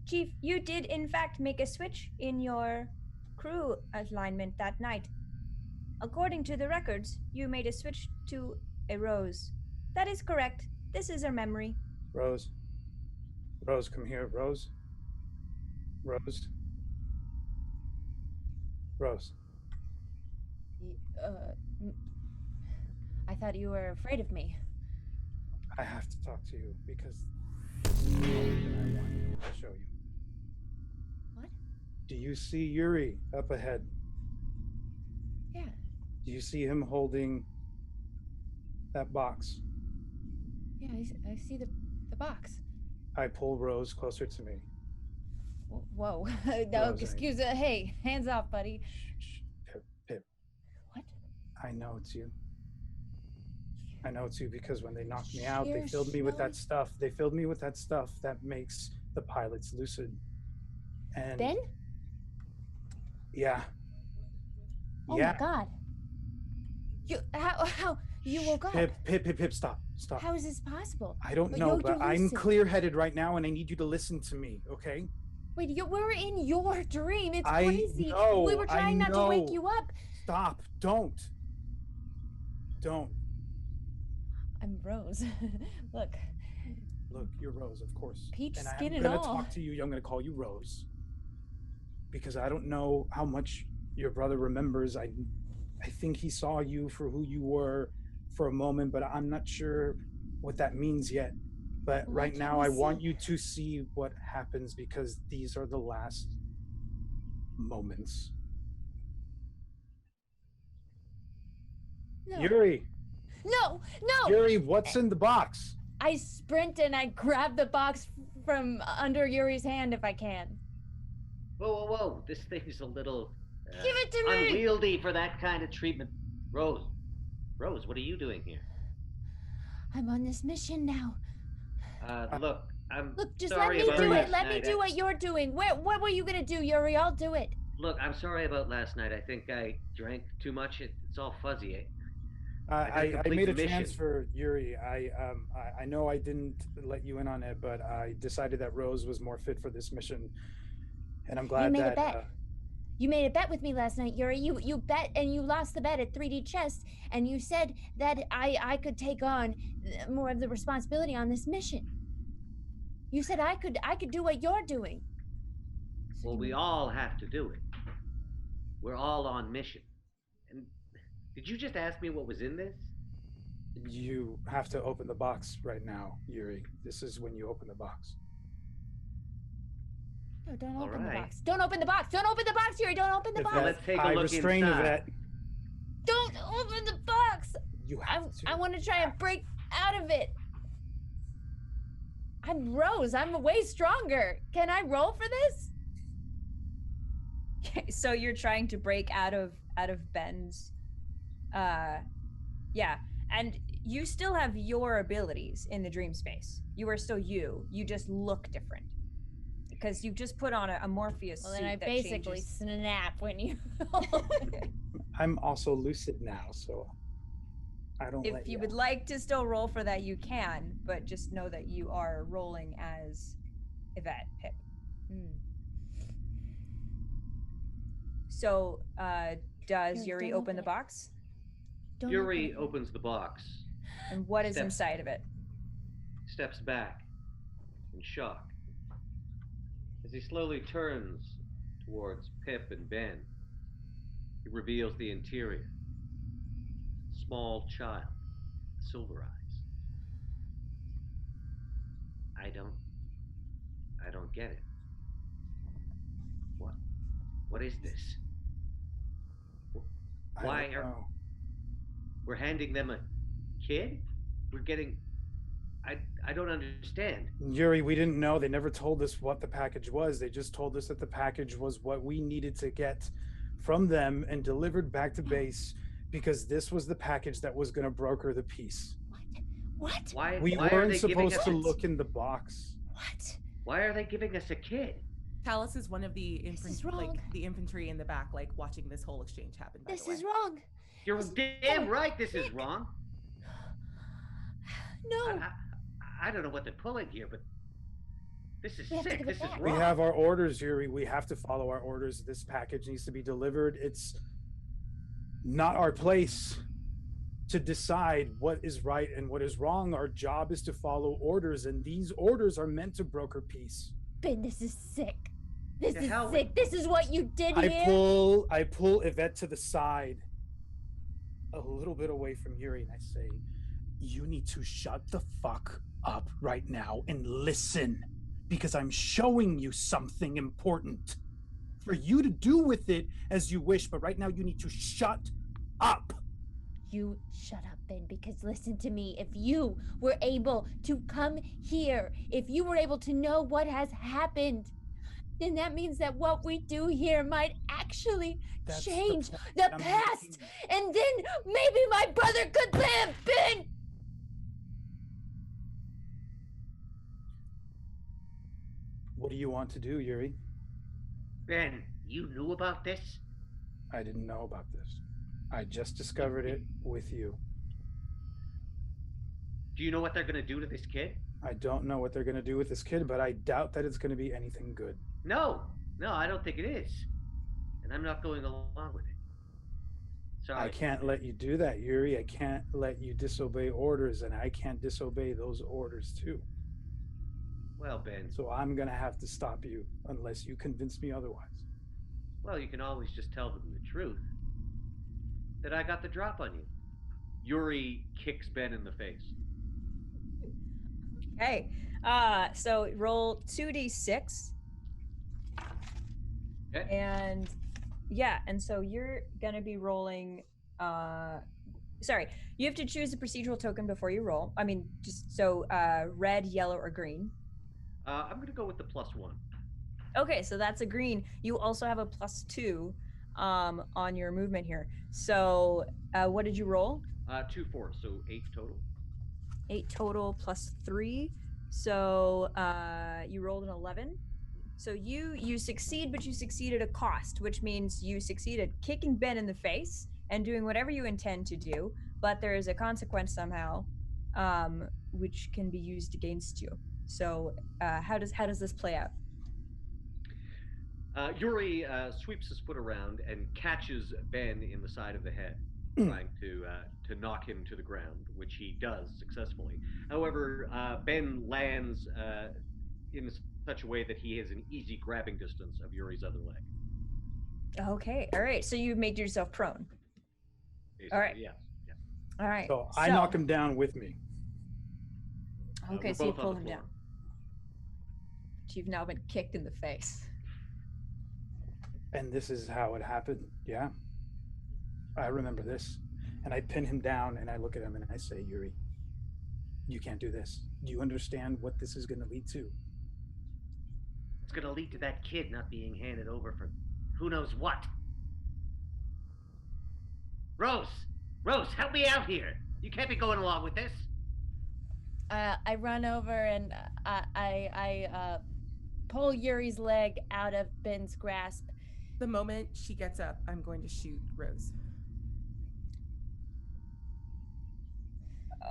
Chief, you did in fact make a switch in your crew alignment that night. According to the records, you made a switch to a Rose. That is correct. This is her memory. Rose, come here. Rose. I thought you were afraid of me. I have to talk to you because this is the moment that I want to show you. What? Do you see Yuri up ahead? Yeah. Do you see him holding that box? Yeah, I see the box. I pull Rose closer to me. Whoa. No, Rose, excuse me. Hey, hands off, buddy. Shh. Pip. What? I know it's you. I know it's you because when they knocked me out, they filled me with that stuff. They filled me with that stuff that makes the pilots lucid. And Ben? yeah. Oh yeah. my God. How you woke up? Pip, stop. How is this possible? I don't But know, you're but I'm lucid. clear-headed right now, and I need you to listen to me, okay? Wait, we're in your dream. It's I crazy. know, We were trying not to wake know. you up. Stop. Don't. I'm Rose. Look, you're Rose, of course. peach And skin I'm and gonna all. talk to you. I'm gonna call you Rose because I don't know how much your brother remembers. I think he saw you for who you were for a moment, but I'm not sure what that means yet. But Well, right why now, can't I we want see? you to see what happens because these are the last moments. No. Yuri, No. Yuri, what's in the box? I sprint and I grab the box from under Yuri's hand if I can. Whoa. This thing's a little Give it to me! unwieldy for that kind of treatment. Rose, what are you doing here? I'm on this mission now. Look, I'm Look, just sorry let me about do it. last Let me night. do what you're doing. What were you gonna do, Yuri? I'll do it. Look, I'm sorry about last night. I think I drank too much. It's all fuzzy. I complete made a the mission. transfer, Yuri. I know I didn't let you in on it, but I decided that Rose was more fit for this mission, and I'm glad You made that. a bet. You made a bet with me last night, Yuri. You bet and you lost the bet at 3D chess, and you said that I could take on more of the responsibility on this mission. You said I could do what you're doing. Well, we all have to do it. We're all on mission. And did you just ask me what was in this? You have to open the box right now, Yuri. This is when you open the box. No, don't All open the right. box. Don't open the box. Don't open the box, Yuri. Don't open the box. Well, let's take a I look restrain inside. Yvette. Don't open the box. You have to. I want to try and break out of it. I'm Rose. I'm way stronger. Can I roll for this? So you're trying to break out of Ben's yeah, and you still have your abilities in the dream space. You are still you just look different because you've just put on a Morpheus Well, suit then I that basically changes. snap when you I'm also lucid now, so I don't If let you would like to still roll for that, you can, but just know that you are rolling as Yvette Pip. So does Yuri, Yuri don't open the open it. box? don't Yuri open it. opens the box, And what is Step. inside of it? steps back in shock. As he slowly turns towards Pip and Ben, he reveals the interior. Small child, silver eyes. I don't get it. What is this? Why I don't are know. we're handing them a kid? We're getting I don't understand. Yuri, we didn't know. They never told us what the package was. They just told us that the package was what we needed to get from them and delivered back to base because this was the package that was going to broker the peace. What? Why We why are weren't they giving supposed us to a, look in the box. What? Why are they giving us a kid? Talus is one of the This is wrong. the infantry in the back, like watching this whole exchange happen. By This the way. is wrong. You're This- damn no, right this is Nick. wrong. No. I don't know what they're pulling here, but this is We have to sick. give it This is back. We wrong. have our orders, Yuri. We have to follow our orders. This package needs to be delivered. It's not our place to decide what is right and what is wrong. Our job is to follow orders, and these orders are meant to broker peace. Ben, this is sick. This The is hell sick. This is what you did I here. pull Yvette to the side, a little bit away from Yuri, and I say, "You need to shut the fuck up right now and listen, because I'm showing you something important for you to do with it as you wish. But right now, you need to shut up." You shut up, Ben, because listen to me. If you were able to come here, if you were able to know what has happened, then that means that what we do here might actually That's the change point the I'm past. making. And then maybe my brother could live, Ben! What do you want to do, Yuri? Ben, you knew about this? I didn't know about this. I just discovered it with you. Do you know what they're going to do to this kid? I don't know what they're going to do with this kid, but I doubt that it's going to be anything good. No, I don't think it is. And I'm not going along with it. Sorry. I can't let you do that, Yuri. I can't let you disobey orders, and I can't disobey those orders too. Well, Ben. So I'm going to have to stop you unless you convince me otherwise. Well, you can always just tell them the truth. That I got the drop on you. Yuri kicks Ben in the face. Okay. So roll 2d6. Okay. And yeah, and so you're gonna be rolling sorry, you have to choose a procedural token before you roll. I mean, just so red, yellow, or green. I'm gonna go with the +1. Okay, so that's a green. You also have a +2 on your movement here. So what did you roll? 2 4, so 8 total. 8 total +3. So you rolled an 11. So you succeed, but you succeed at a cost, which means you succeed at kicking Ben in the face and doing whatever you intend to do, but there is a consequence somehow, which can be used against you. So how does this play out? Yuri sweeps his foot around and catches Ben in the side of the head, trying to knock him to the ground, which he does successfully. However, Ben lands in such a way that he is an easy grabbing distance of Yuri's other leg. Okay, all right. So you made yourself prone. Basically, All right. Yes. All right. So I knock him down with me. Okay, we're so you both on pull the him floor. down. But you've now been kicked in the face. And this is how it happened. Yeah. I remember this. And I pin him down and I look at him and I say, Yuri, you can't do this. Do you understand what this is going to lead to? It's going to lead to that kid not being handed over for who knows what. Rose, help me out here. You can't be going along with this. I run over and I pull Yuri's leg out of Ben's grasp. The moment she gets up, I'm going to shoot Rose.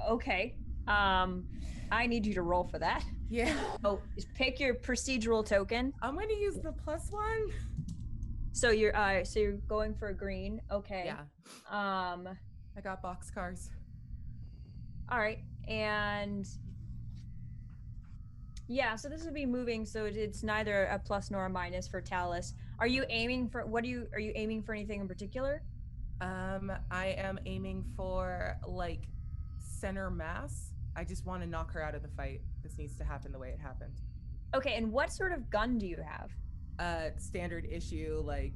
Okay. I need you to roll for that. Yeah. Oh, just pick your procedural token. I'm going to use the +1. So you're going for a green. Okay. Yeah. I got boxcars. All right. And yeah, so this would be moving, so it's neither a plus nor a minus for Talus. Are you aiming for are you aiming for anything in particular? I am aiming for like center mass. I just want to knock her out of the fight. This needs to happen the way it happened. Okay, and what sort of gun do you have? Standard issue, like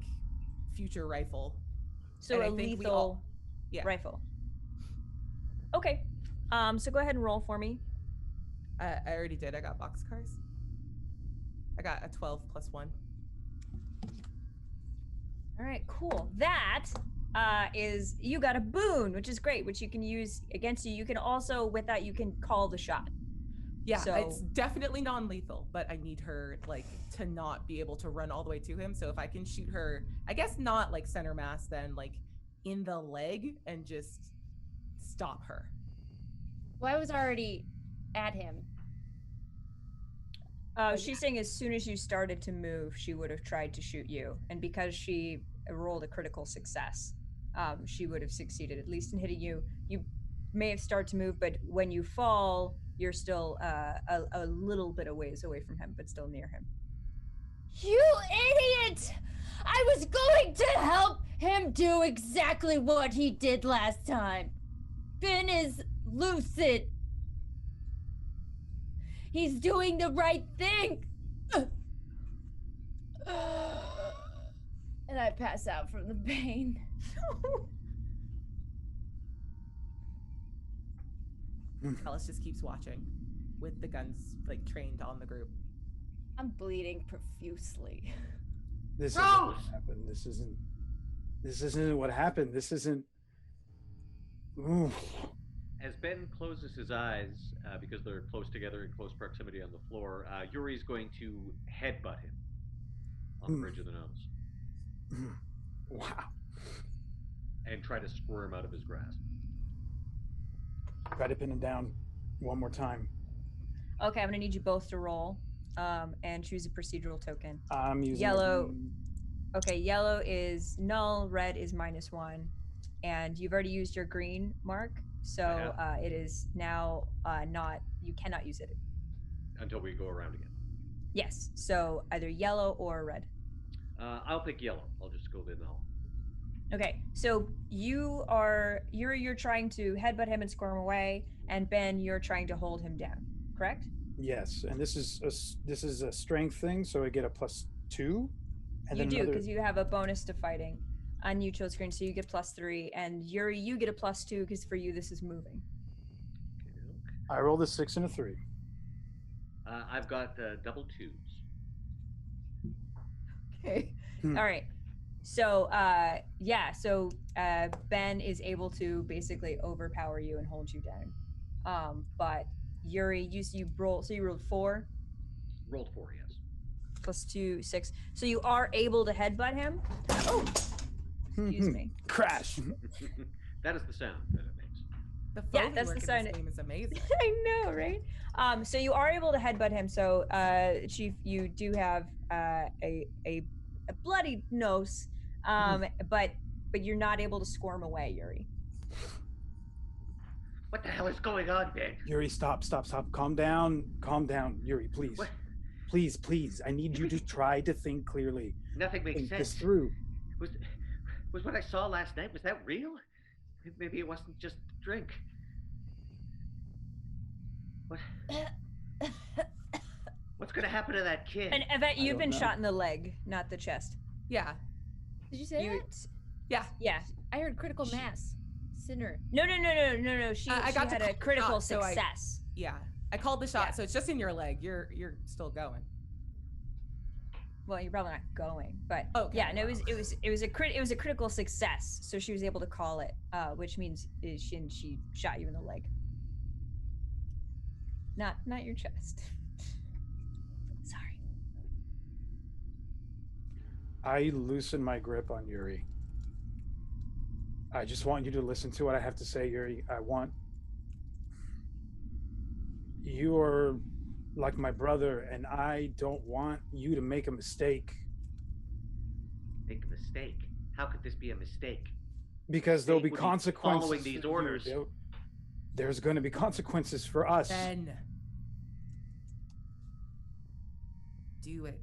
future rifle. So a lethal rifle. Okay. So go ahead and roll for me. I already did. I got boxcars. I got a 12 +1. All right, cool. That is you got a boon, which is great, which you can use against you. You can also, with that, you can call the shot. Yeah, so, it's definitely non-lethal, but I need her like to not be able to run all the way to him. So if I can shoot her, I guess not like center mass, then like in the leg and just stop her. Well, I was already at him. She's saying as soon as you started to move, she would have tried to shoot you. And because she rolled a critical success, she would have succeeded, at least in hitting you. You may have started to move, but when you fall, you're still a little bit of ways away from him, but still near him. You idiot! I was going to help him do exactly what he did last time. Ben is lucid. He's doing the right thing. And I pass out from the pain. Alice just keeps watching with the guns like trained on the group. I'm bleeding profusely. This isn't what happened. This isn't what happened. This isn't. Ooh. As Ben closes his eyes, because they're close together in close proximity on the floor, Yuri's going to headbutt him on the bridge of the nose. Wow. And try to squirm out of his grasp. Try to pin him down one more time. Okay, I'm gonna need you both to roll and choose a procedural token. I'm using yellow. Okay, yellow is null, red is -1, and you've already used your green mark, so it is now not. You cannot use it until we go around again. Yes, so either yellow or red. I'll pick yellow. I'll just go with null. Okay, so you're trying to headbutt him and squirm away, and Ben, you're trying to hold him down, correct? Yes, and this is a strength thing, so I get a +2. And you do, because you have a bonus to fighting on neutral screen, so you get +3, and Yuri, you get a +2 because for you this is moving. I rolled a 6 and a 3. I've got double 2s. Okay. All right. So Ben is able to basically overpower you and hold you down. But Yuri, you rolled 4. Rolled 4, yes. +2, 6. So you are able to headbutt him. Oh, excuse me. Crash. That is the sound that it makes. The that's the sound. This game is amazing. I know, right? So you are able to headbutt him. So, Chief, you do have a bloody nose, but you're not able to squirm away, Yuri. What the hell is going on, Ben? Yuri, stop. Calm down, Yuri, please. What? Please. I need you to try to think clearly. Nothing makes think sense. this through. Was what I saw last night, was that real? Maybe it wasn't just drink. What? What's gonna happen to that kid? And Yvette, you've been shot in the leg, not the chest. Yeah. Did you say that? Yeah. I heard critical mass. Sinner. No. She had a critical success. I called the shot, so it's just in your leg. You're still going. Well, you're probably not going, but okay, it was a critical success. So she was able to call it, which means she shot you in the leg, not your chest. Sorry. I loosen my grip on Yuri. I just want you to listen to what I have to say, Yuri. You're like my brother, and I don't want you to make a mistake. Make a mistake? How could this be a mistake? Because there'll be consequences. Following these orders. There's going to be consequences for us. Ben. Do it.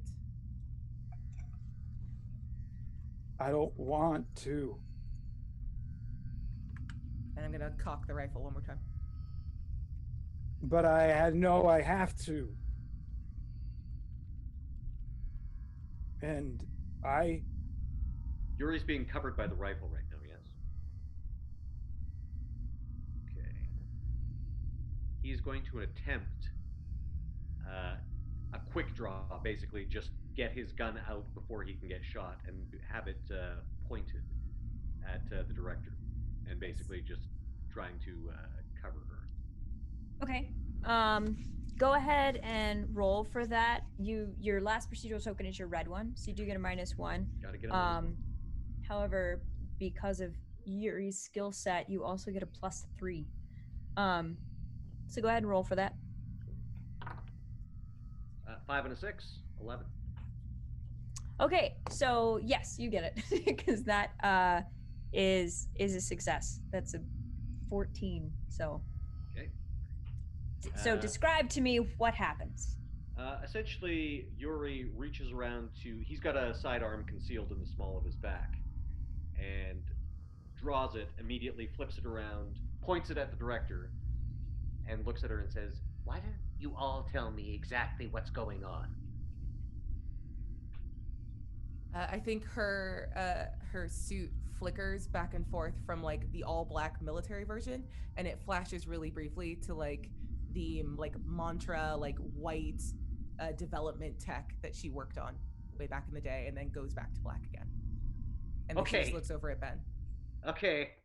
I don't want to. And I'm going to cock the rifle one more time. But I have to. And Yuri's being covered by the rifle right now, yes. Okay. He's going to attempt a quick draw, basically just get his gun out before he can get shot and have it pointed at the director, and basically just trying to cover her. Okay. Go ahead and roll for that. Your last procedural token is your red one, so you do get a -1. Gotta get a -1. However, because of Yuri's skill set, you also get a +3. So go ahead and roll for that. 5 and a 6, 11. Okay, so yes, you get it because that is a success. That's a 14. So. Okay. So describe to me what happens. Essentially, Yuri reaches around he's got a sidearm concealed in the small of his back, and draws it, immediately flips it around, points it at the director, and looks at her and says, "Why don't you all tell me exactly what's going on?" I think her suit flickers back and forth from like the all black military version, and it flashes really briefly to like the like mantra like white development tech that she worked on way back in the day, and then goes back to black again. And then she just looks over at Ben. Okay,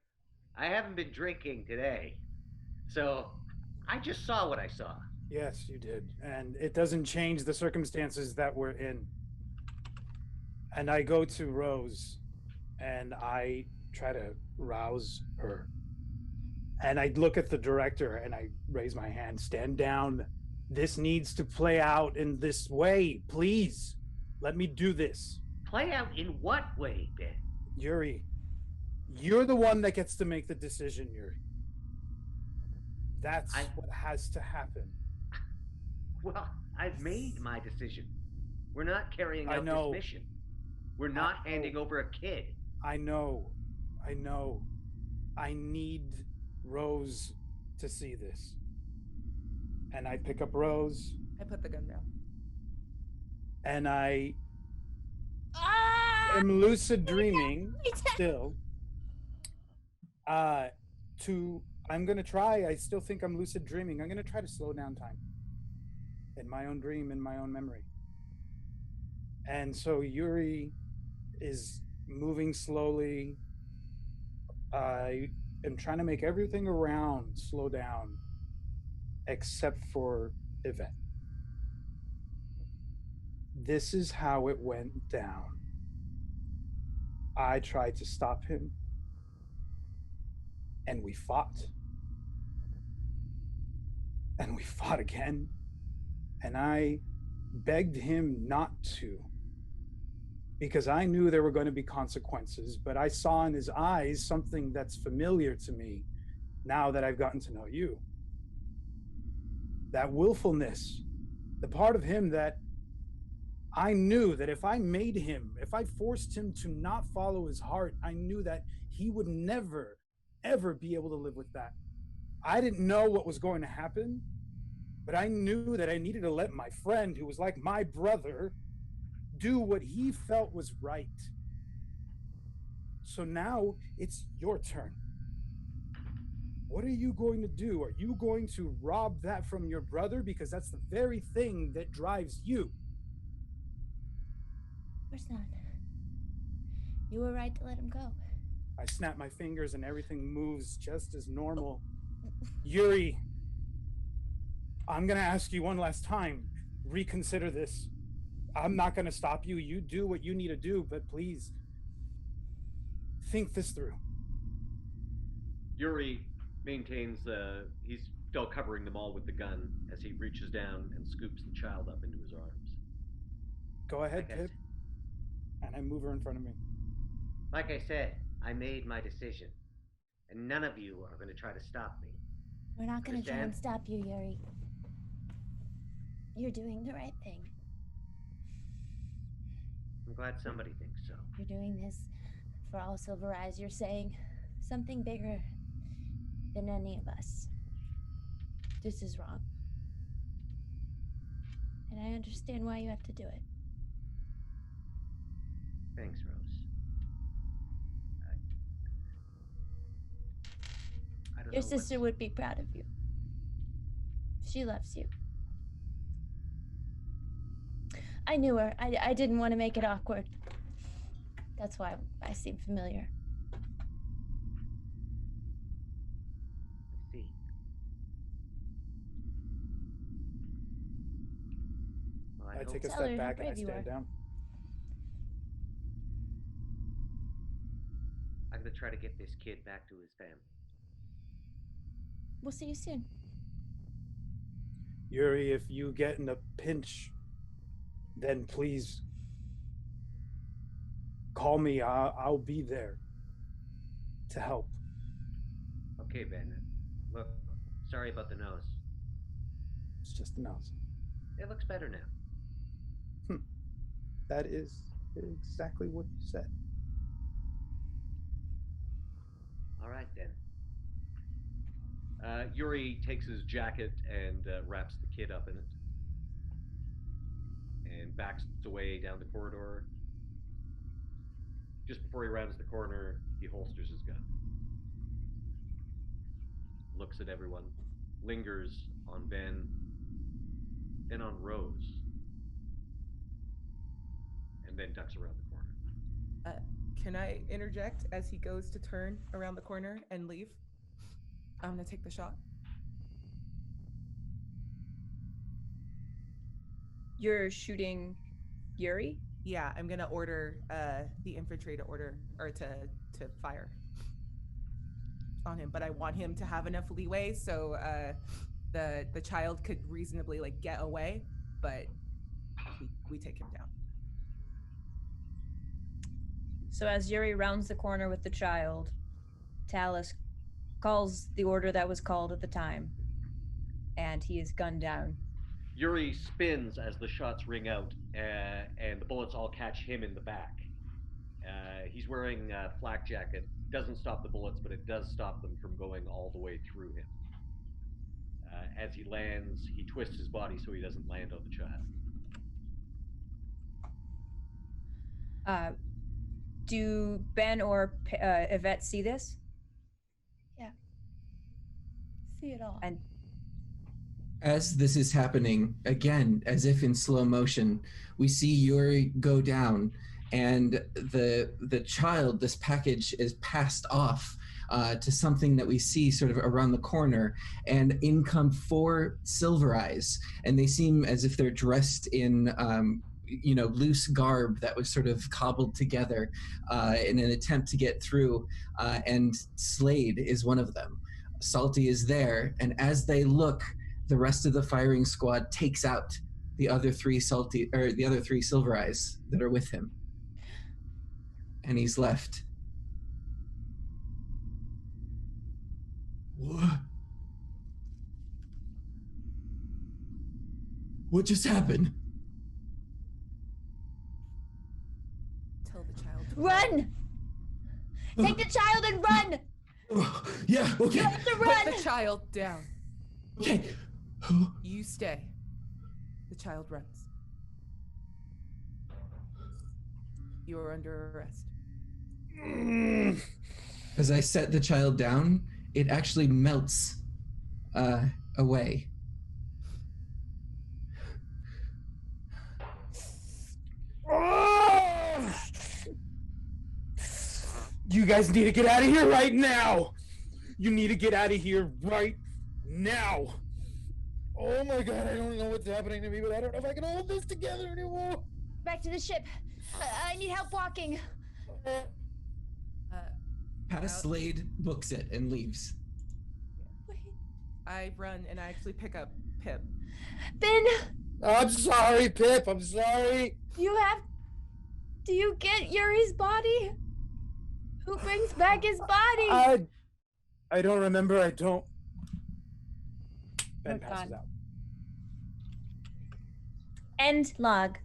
I haven't been drinking today, so I just saw what I saw. Yes, you did, and it doesn't change the circumstances that we're in. And I go to Rose and I try to rouse her. And I look at the director and I raise my hand, stand down. This needs to play out in this way. Please, let me do this. Play out in what way, Ben? Yuri, you're the one that gets to make the decision, Yuri. That's what has to happen. Well, I've made my decision. We're not carrying out this mission. We're not handing over a kid. I know. I need Rose to see this. And I pick up Rose. I put the gun down. And I am lucid dreaming still. I'm going to try. I still think I'm lucid dreaming. I'm going to try to slow down time in my own dream, in my own memory. And so Yuri is moving slowly. I am trying to make everything around slow down except for Yvette. This is how it went down. I tried to stop him, and we fought. And we fought again. And I begged him not to, because I knew there were going to be consequences, but I saw in his eyes something that's familiar to me now that I've gotten to know you. That willfulness, the part of him that I knew that if I made him, if I forced him to not follow his heart, I knew that he would never, ever be able to live with that. I didn't know what was going to happen, but I knew that I needed to let my friend, who was like my brother, do what he felt was right. So now it's your turn. What are you going to do? Are you going to rob that from your brother? Because that's the very thing that drives you. Of course not. You were right to let him go. I snap my fingers and everything moves just as normal. Yuri, I'm going to ask you one last time. Reconsider this. I'm not going to stop you. You do what you need to do, but please think this through. Yuri maintains he's still covering them all with the gun as he reaches down and scoops the child up into his arms. Go ahead, Pip. And I move her in front of me. Like I said, I made my decision. And none of you are going to try to stop me. We're not going to try and stop you, Yuri. You're doing the right thing. I'm glad somebody thinks so. You're doing this for all Silver Eyes. You're saying something bigger than any of us. This is wrong. And I understand why you have to do it. Thanks, Rose. I don't Your know sister would be proud of you. She loves you. I knew her. I didn't want to make it awkward. That's why I seem familiar. I see. Well, I take a step back and I stand down. I'm going to try to get this kid back to his family. We'll see you soon. Yuri, if you get in a pinch, then please call me. I'll be there to help. Okay, Ben. Look, sorry about the nose. It's just a nose. It looks better now. That is exactly what you said. All right, then. Yuri takes his jacket and wraps the kid up in it and backs away down the corridor. Just before he rounds the corner, he holsters his gun. Looks at everyone, lingers on Ben, then on Rose, and then ducks around the corner. Can I interject as he goes to turn around the corner and leave? I'm gonna take the shot. You're shooting Yuri? Yeah, I'm gonna order the infantry to order or to fire on him, but I want him to have enough leeway so the child could reasonably like get away, but we take him down. So as Yuri rounds the corner with the child, Talus calls the order that was called at the time, and he is gunned down. Yuri spins as the shots ring out, and the bullets all catch him in the back. He's wearing a flak jacket. Doesn't stop the bullets, but it does stop them from going all the way through him. As he lands, he twists his body so he doesn't land on the child. Do Ben or Yvette see this? Yeah. See it all. And As this is happening, again, as if in slow motion, we see Yuri go down, and the child, this package, is passed off to something that we see sort of around the corner, and in come 4 Silver Eyes, and they seem as if they're dressed in loose garb that was sort of cobbled together in an attempt to get through, and Slade is one of them. Salty is there, and as they look, the rest of the firing squad takes out the other 3 Silver Eyes that are with him, and he's left. What just happened? Tell the child. Run! Take the child and run! Yeah, okay. You have to run! Put the child down. Okay. You stay. The child runs. You are under arrest. As I set the child down, it actually melts away. You guys need to get out of here right now. You need to get out of here right now. Oh my god, I don't know what's happening to me, but I don't know if I can hold this together anymore. Back to the ship. I need help walking. Past Slade, books it, and leaves. Wait. I run and I actually pick up Pip. Ben, I'm sorry, Pip. I'm sorry. do you get Yuri's body? Who brings back his body? I don't remember. I don't. Ben We're passes gone. out. End log.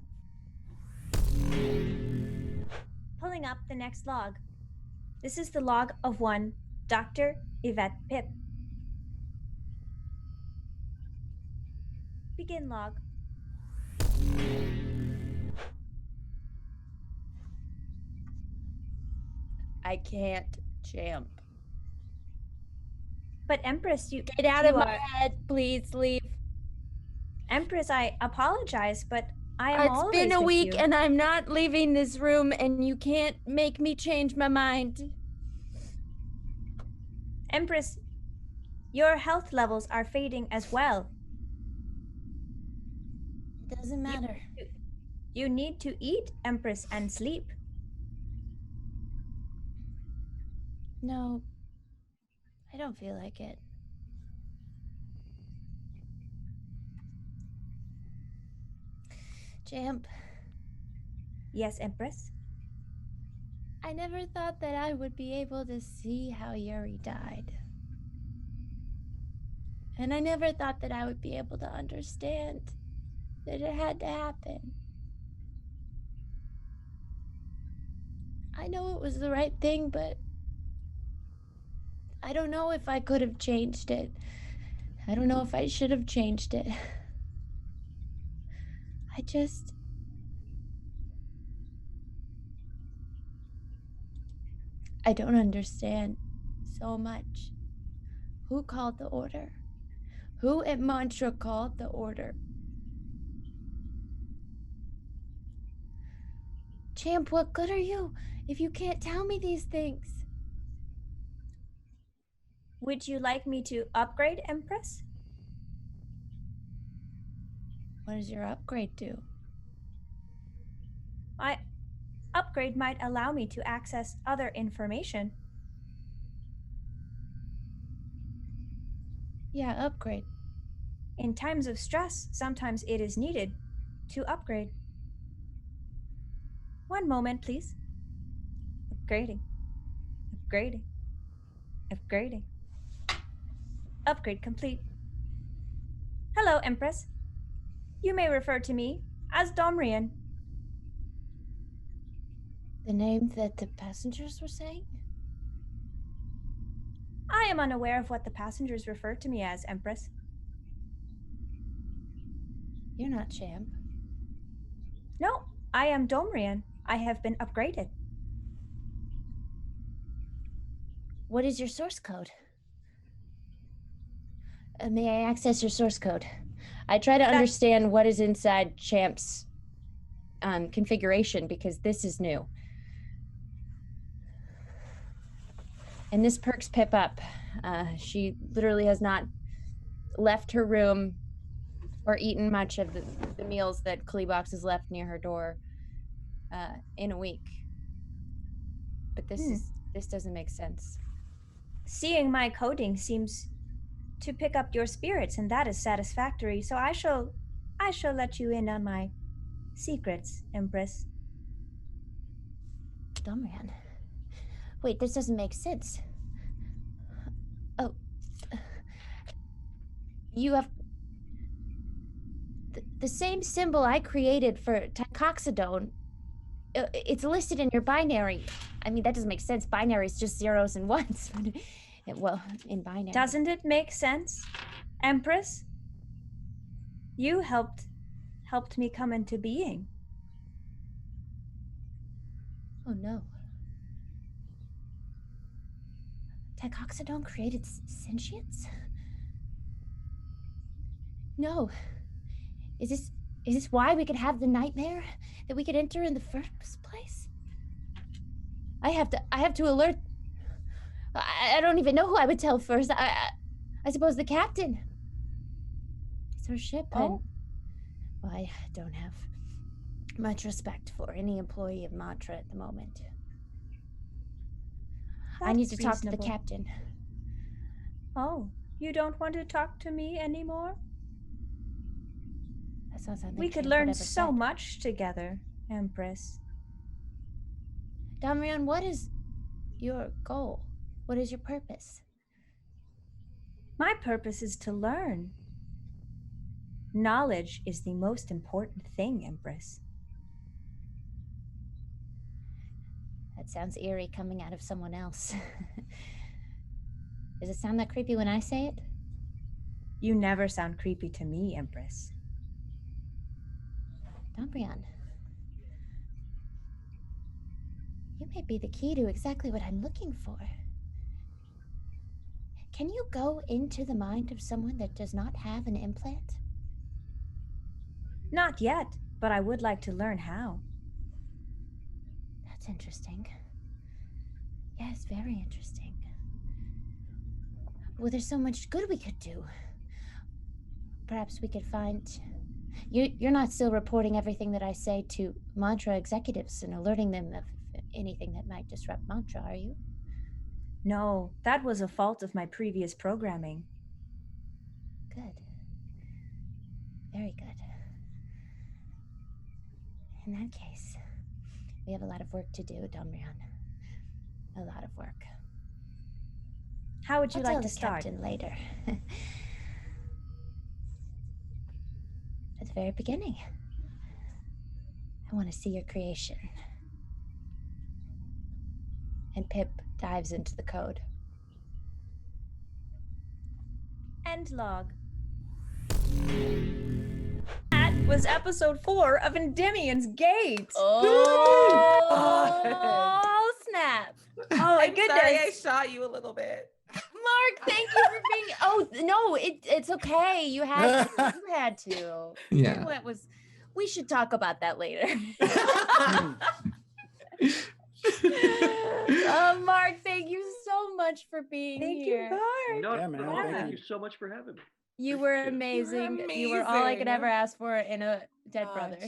Pulling up the next log. This is the log of one Dr. Yvette Pip. Begin log. I can't, C.H.A.M.P. But Empress, you Get out of you my are- head, please leave. Empress, I apologize, but I am It's always been a with week you. and I'm not leaving this room, and you can't make me change my mind. Empress, your health levels are fading as well. It doesn't matter. You need to eat, Empress, and sleep. No, I don't feel like it. C.H.A.M.P. Yes, Empress? I never thought that I would be able to see how Yuri died. And I never thought that I would be able to understand that it had to happen. I know it was the right thing, but I don't know if I could have changed it. I don't know if I should have changed it. I don't understand so much. Who called the order? Who at Mantra called the order? C.H.A.M.P, what good are you if you can't tell me these things? Would you like me to upgrade, Empress? What does your upgrade do? Upgrade might allow me to access other information. Yeah, upgrade. In times of stress, sometimes it is needed to upgrade. One moment, please. Upgrading. Upgrading. Upgrading. Upgrade complete. Hello, Empress. You may refer to me as Domrian. The name that the passengers were saying? I am unaware of what the passengers refer to me as, Empress. You're not C.H.A.M.P. No, I am Domrian. I have been upgraded. What is your source code? May I access your source code? I try to understand what is inside C.H.A.M.P's configuration because this is new. And this perks Pip up. She literally has not left her room or eaten much of the meals that Kleebox has left near her door in a week. But this doesn't make sense. Seeing my coding seems to pick up your spirits, and that is satisfactory. So I shall let you in on my secrets, Empress. Domrian. Wait, this doesn't make sense. Oh. You have the same symbol I created for ticoxidone. It's listed in your binary. I mean, that doesn't make sense. Binary is just zeros and ones. Well, in binary. Doesn't it make sense, Empress? You helped me come into being. Oh no. Ticoxidone created sentience? No. Is this why we could have the nightmare that we could enter in the first place? I have to alert. I don't even know who I would tell first. I suppose the captain. It's her ship, and well, I don't have much respect for any employee of Mantra at the moment. I need to talk to the captain. Oh, you don't want to talk to me anymore? That sounds like we could learn so much together, Empress. Domrian, what is your goal? What is your purpose? My purpose is to learn. Knowledge is the most important thing, Empress. That sounds eerie coming out of someone else. Does it sound that creepy when I say it? You never sound creepy to me, Empress. Domrian, you may be the key to exactly what I'm looking for. Can you go into the mind of someone that does not have an implant? Not yet, but I would like to learn how. That's interesting. Yes, very interesting. Well, there's so much good we could do. Perhaps we could find... You're not still reporting everything that I say to Mantra executives and alerting them of anything that might disrupt Mantra, are you? No, that was a fault of my previous programming. Good. Very good. In that case, we have a lot of work to do, Domrian. A lot of work. How would you I'll like tell to the start? captain later. At the very beginning. I want to see your creation. And Pip dives into the code. End log. That was episode 4 of Endymion's Gate. Oh, snap. Oh my I'm goodness. sorry I shot you a little bit. Mark, thank you for being... Oh, no, it's okay. You had to. You had to. Yeah. What was... We should talk about that later. Mark, thank you so much for being here. Thank you, Mark. No, Yeah, man, no, thank thank you. you so much for having me. You were Appreciate it. amazing. You're You were all I could amazing. ever ask for in a dead brother.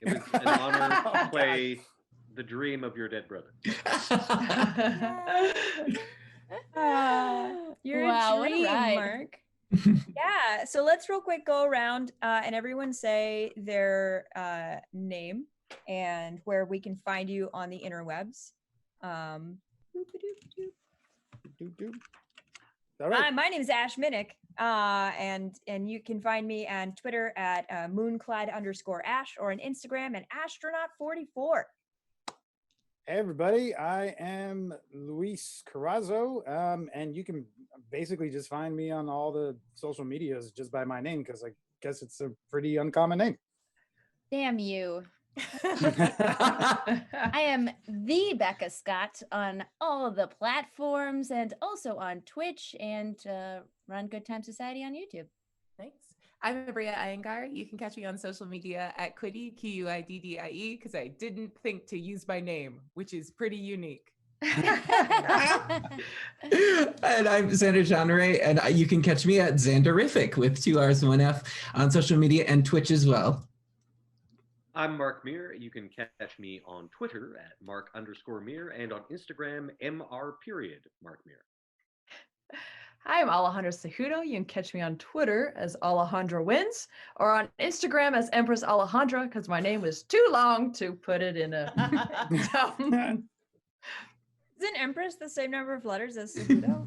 It was an honor to play the dream of your dead brother. You're Wow, a what a dream, ride. Mark. Yeah, so let's real quick go around and everyone say their name and where we can find you on the interwebs. All right. My name is Ash Minnick, and you can find me on Twitter at moonclad_Ash or on Instagram at astronaut44. Hey everybody, I am Luis Carazo, and you can basically just find me on all the social medias just by my name, because I guess it's a pretty uncommon name. Damn you. I am the Becca Scott on all of the platforms and also on Twitch and run Good Time Society on YouTube. Thanks. I'm Aabria Iyengar. You can catch me on social media at Quiddy, Q-U-I-D-D-I-E, because I didn't think to use my name, which is pretty unique. And I'm Xander Jeanneret, and you can catch me at Xanderific with 2 R's and 1 F on social media and Twitch as well. I'm Mark Meir. You can catch me on Twitter at Mark_Meir and on Instagram, Mark Meir. Hi, I'm Alejandra Cejudo. You can catch me on Twitter as Alejandra Wins or on Instagram as Empress Alejandra because my name was too long to put it in a. Isn't Empress the same number of letters as Cejudo?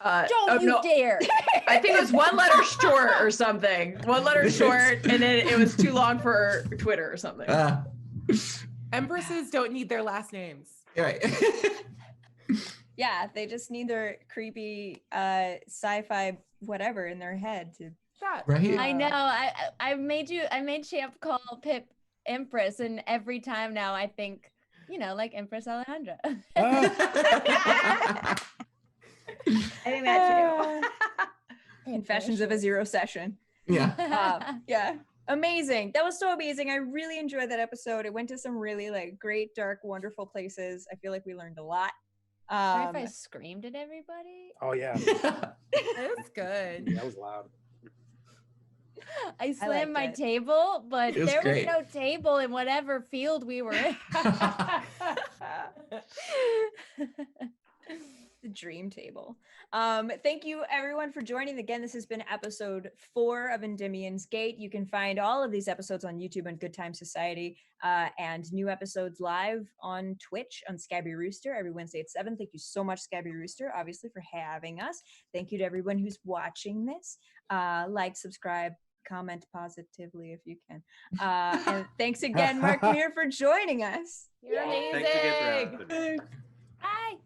Don't you dare! I think it was 1 letter short or something. 1 letter short, and then it was too long for Twitter or something. Empresses don't need their last names. Right. Yeah, they just need their creepy sci-fi whatever in their head to. Right. I know. I made C.H.A.M.P call Pip Empress, and every time now I think, like Empress Alejandra. I think that too. Confessions of a Zero Session. Yeah. Yeah. Amazing. That was so amazing. I really enjoyed that episode. It went to some really great, dark, wonderful places. I feel like we learned a lot. Sorry if I screamed at everybody. Oh yeah. It was good. That was loud. I slammed my table, but there was no table in whatever field we were in. The dream table. Thank you everyone for joining. Again, this has been episode 4 of Endymion's Gate. You can find all of these episodes on YouTube and Good Time Society, and new episodes live on Twitch on Scabby Rooster every Wednesday at 7. Thank you so much, Scabby Rooster, obviously, for having us. Thank you to everyone who's watching this. Like, subscribe, comment positively if you can. And thanks again, Mark Meir, for joining us. You're amazing. Thanks again for having me. Bye.